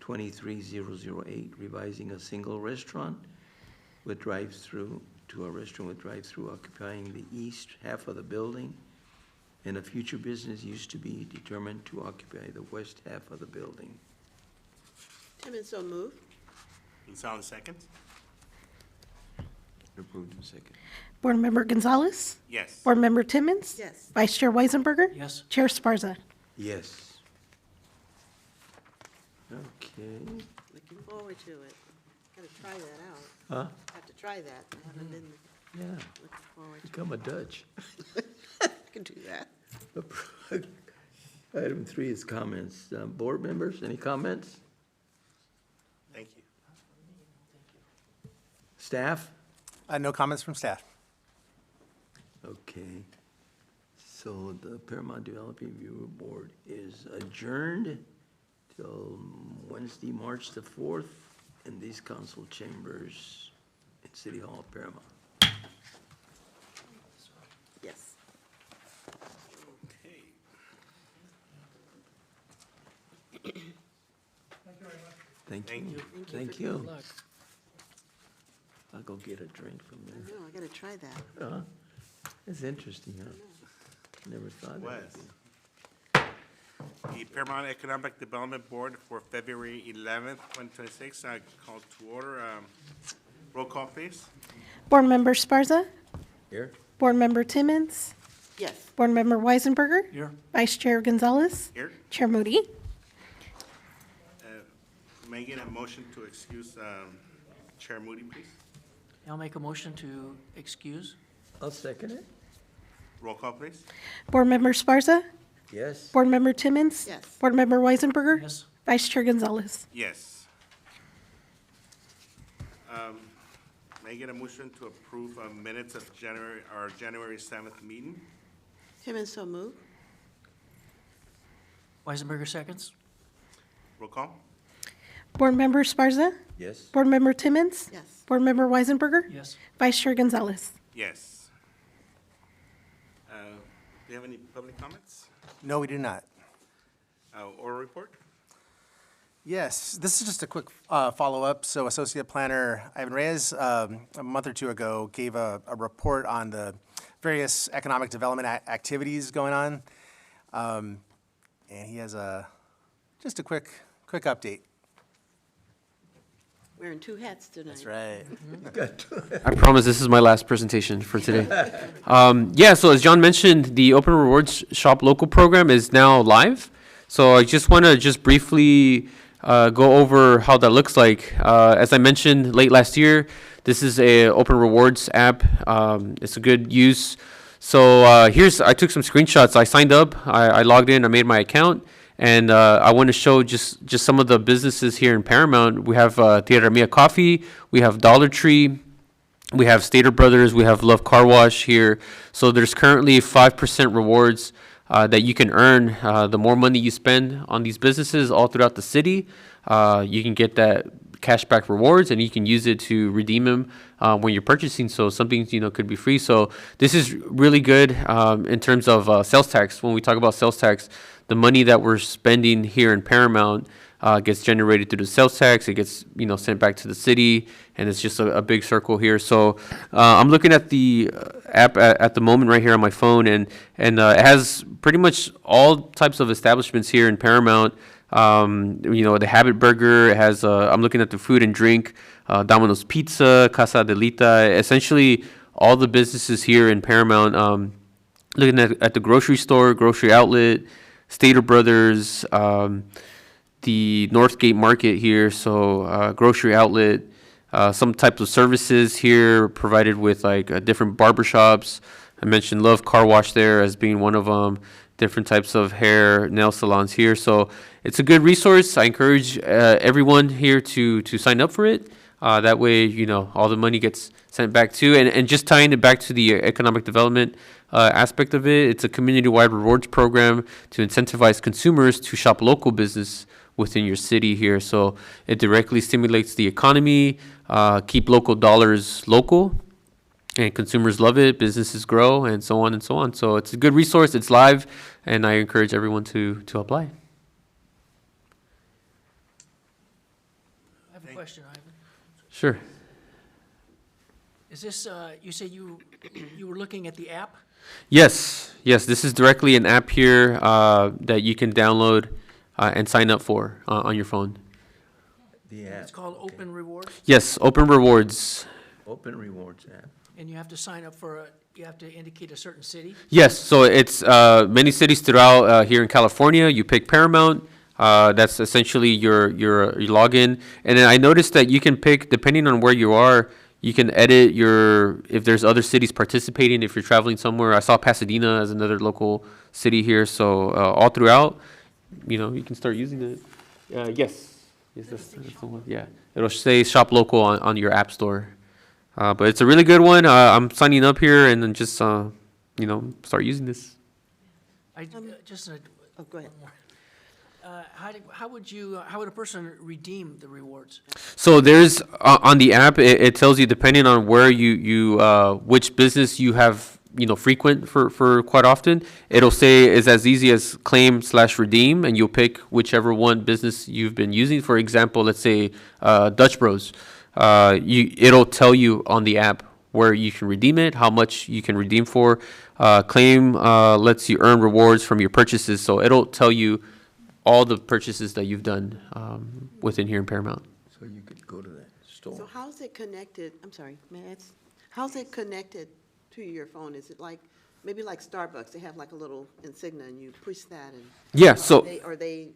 23008, revising a single restaurant with drive-through to a restaurant with drive-through occupying the east half of the building, and a future business used to be determined to occupy the west half of the building. Timmons, so moved. Gonzalez, second? Approved in second. Board Member Gonzalez? Yes. Board Member Timmons? Yes. Vice Chair Weisenberger? yes. Chair Sparza? Yes. Okay. Looking forward to it. Gotta try that out. Huh? Have to try that. I haven't been Yeah, looking forward to become a Dutch. I can do that. Item 3 is comments. Board members, any comments? Thank you. Staff? No comments from staff. Okay. So the Paramount Development Review Board is adjourned till Wednesday, March the 4th, in these council chambers in City Hall, Paramount. Yes. Okay. Thank Thank you. you. Thank for you. Good luck. I'll go get a drink from I there. know, I gotta try that. It's interesting, huh? Never thought Was. of it. The Paramount Economic Development Board for February 11th, 2026, I call to order. Roll call, please. Board Member Sparza? Here? Board Member Timmons? Yes. Board Member Weisenberger? Here, Vice Chair Gonzalez? Here. Chair Moody? May I get a motion to excuse Chair Moody, please? I'll make a motion to excuse. I'll second it. Roll call, please. Board Member Sparza? Yes. Board Member Timmons? Yes. Board Member Weisenberger? Yes, Vice Chair Gonzalez? Yes. May I get a motion to approve minutes of our January 7th meeting? Timmons, so moved. Weisenberger seconds. Roll call? Board Member Sparza? Yes. Board Member Timmons? Yes. Board Member Weisenberger? Yes, Vice Chair Gonzalez? Yes. Do you have any public comments? No, we do not. Oral report? Yes, this is just a quick follow-up. So Associate Planner Ivan Reyes, a month or two ago, gave a report on the various economic development activities going on. And he has just a quick update. Wearing two hats tonight. That's right. I promise this is my last presentation for today. Yeah, so as John mentioned, the Open Rewards Shop Local program is now live. So I just want to briefly go over how that looks like. As I mentioned late last year, this is a open rewards app. It's a good use. So I took some screenshots. I signed up, I logged in, I made my account, and I want to show just some of the businesses here in Paramount. We have Tierra Mia Coffee, we have Dollar Tree, we have Stater Brothers, we have Love Car Wash here. So there's currently 5% rewards that you can earn. The more money you spend on these businesses all throughout the city, you can get that cashback rewards, and you can use it to redeem them when you're purchasing. So some things, could be free. So this is really good in terms of sales tax. When we talk about sales tax, the money that we're spending here in Paramount gets generated through the sales tax. It gets, sent back to the city, and it's just a big circle here. So I'm looking at the app at the moment right here on my phone, and it has pretty much all types of establishments here in Paramount. The Habit Burger, it has, I'm looking at the food and drink, Domino's Pizza, Casa Delita, essentially all the businesses here in Paramount. Looking at the grocery store, grocery outlet, Stater Brothers, the Northgate Market here, so grocery outlet, some types of services here provided with like different barbershops. I mentioned Love Car Wash there as being one of them, different types of hair, nail salons here. So it's a good resource. I encourage everyone here to sign up for it. That way, all the money gets sent back to, and just tying it back to the economic development aspect of it, it's a community-wide rewards program to incentivize consumers to shop local business within your city here. So it directly stimulates the economy, keep local dollars local, and consumers love it, businesses grow, and so on and so on. So it's a good resource, it's live, and I encourage everyone to apply. I have a question, Ivan. Sure. Is this, you say you were looking at the app? Yes, this is directly an app here that you can download and sign up for on your phone. The app. It's called Open Rewards, Yes, Open Rewards. Open Rewards app. and you have to sign up you have to indicate a certain city? Yes, so it's many cities throughout here in California. You pick Paramount. That's essentially your login. And then I noticed that you can pick, depending on where you are, you can edit if there's other cities participating, if you're traveling somewhere. I saw Pasadena as another local city here. So all throughout, you can start using it. Yes, that's the one. Yeah, it'll say Shop Local on your app store. But it's a really good one. I'm signing up here and then just, start using this. Oh, go ahead. How would a person redeem the rewards? So there's, on the app, it tells you depending on where which business you have, frequent for quite often, it'll say it's as easy as claim/redeem, and you'll pick whichever one business you've been using. For example, let's say Dutch Bros. It'll tell you on the app where you can redeem it, how much you can redeem for. Claim lets you earn rewards from your purchases, so it'll tell you all the purchases that you've done within here in Paramount. So you could go to that store. So how's it connected, I'm sorry, may I ask? How's it connected to your phone? Is it maybe like Starbucks, they have like a little insignia and you push that and? Yeah, so. Or they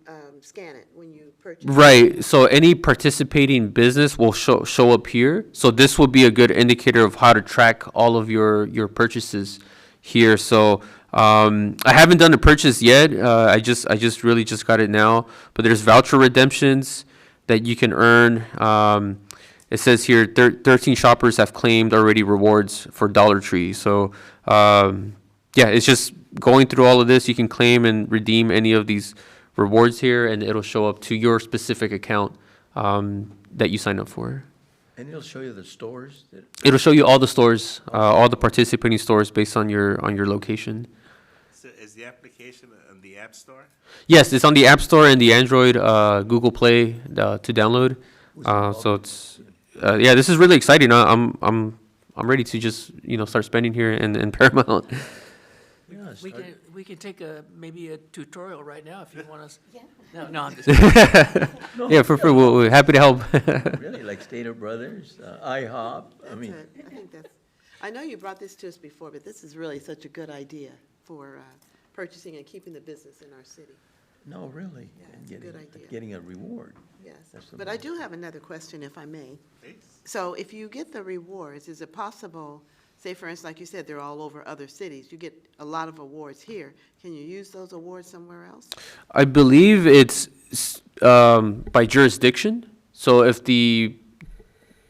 scan it when you purchase? Right, so any participating business will show up here. So this will be a good indicator of how to track all of your purchases here. So I haven't done a purchase yet. I just really just got it now. But there's voucher redemptions that you can earn. It says here 13 shoppers have claimed already rewards for Dollar Tree. So it's just going through all of this. You can claim and redeem any of these rewards here, and it'll show up to your specific account that you sign up for. And it'll show you the stores? It'll show you all the stores, all the participating stores based on your location. So is the application on the App Store? Yes, it's on the App Store and the Android, Google Play to download. So it's this is really exciting. I'm ready to just start spending here in Paramount. We can take maybe a tutorial right now if you want us. Yeah. No, I'm just kidding. Yeah, for free. We're happy to help. Really, like Stater Brothers, IHOP, I mean. I think I know you brought this to us before, but this is really such a good idea for purchasing and keeping the business in our city. No, really. Yeah, and it's a good idea. Getting a reward. Yes, That's the but I most- do have another question, if I may. Please. So if you get the rewards, is it possible, say for instance, like you said, they're all over other cities, you get a lot of awards here, can you use those awards somewhere else? I believe it's by jurisdiction. So if the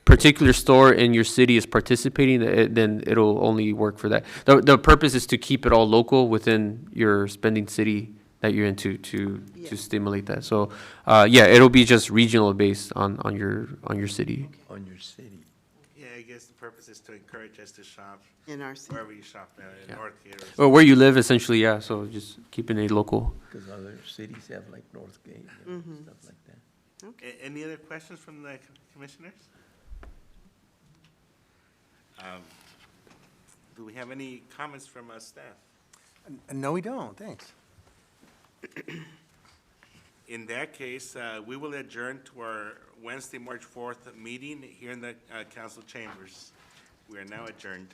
particular store in your city is participating, then it'll only work for that. The purpose is to keep it all local within your spending city that you're into Yeah. to stimulate that. So, yeah, it'll be just regional based on your city. On your city. Yeah, I guess the purpose is to encourage us to shop In our city? wherever you shop, in Yeah. Northgate or. Or where you live, essentially, yeah. So just keeping it local. Because other cities have like Northgate and stuff like that. Any other questions from the commissioners? Do we have any comments from staff? No, we don't, thanks. In that case, we will adjourn to our Wednesday, March 4th meeting here in the council chambers. We are now adjourned.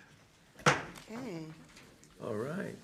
Okay. All right.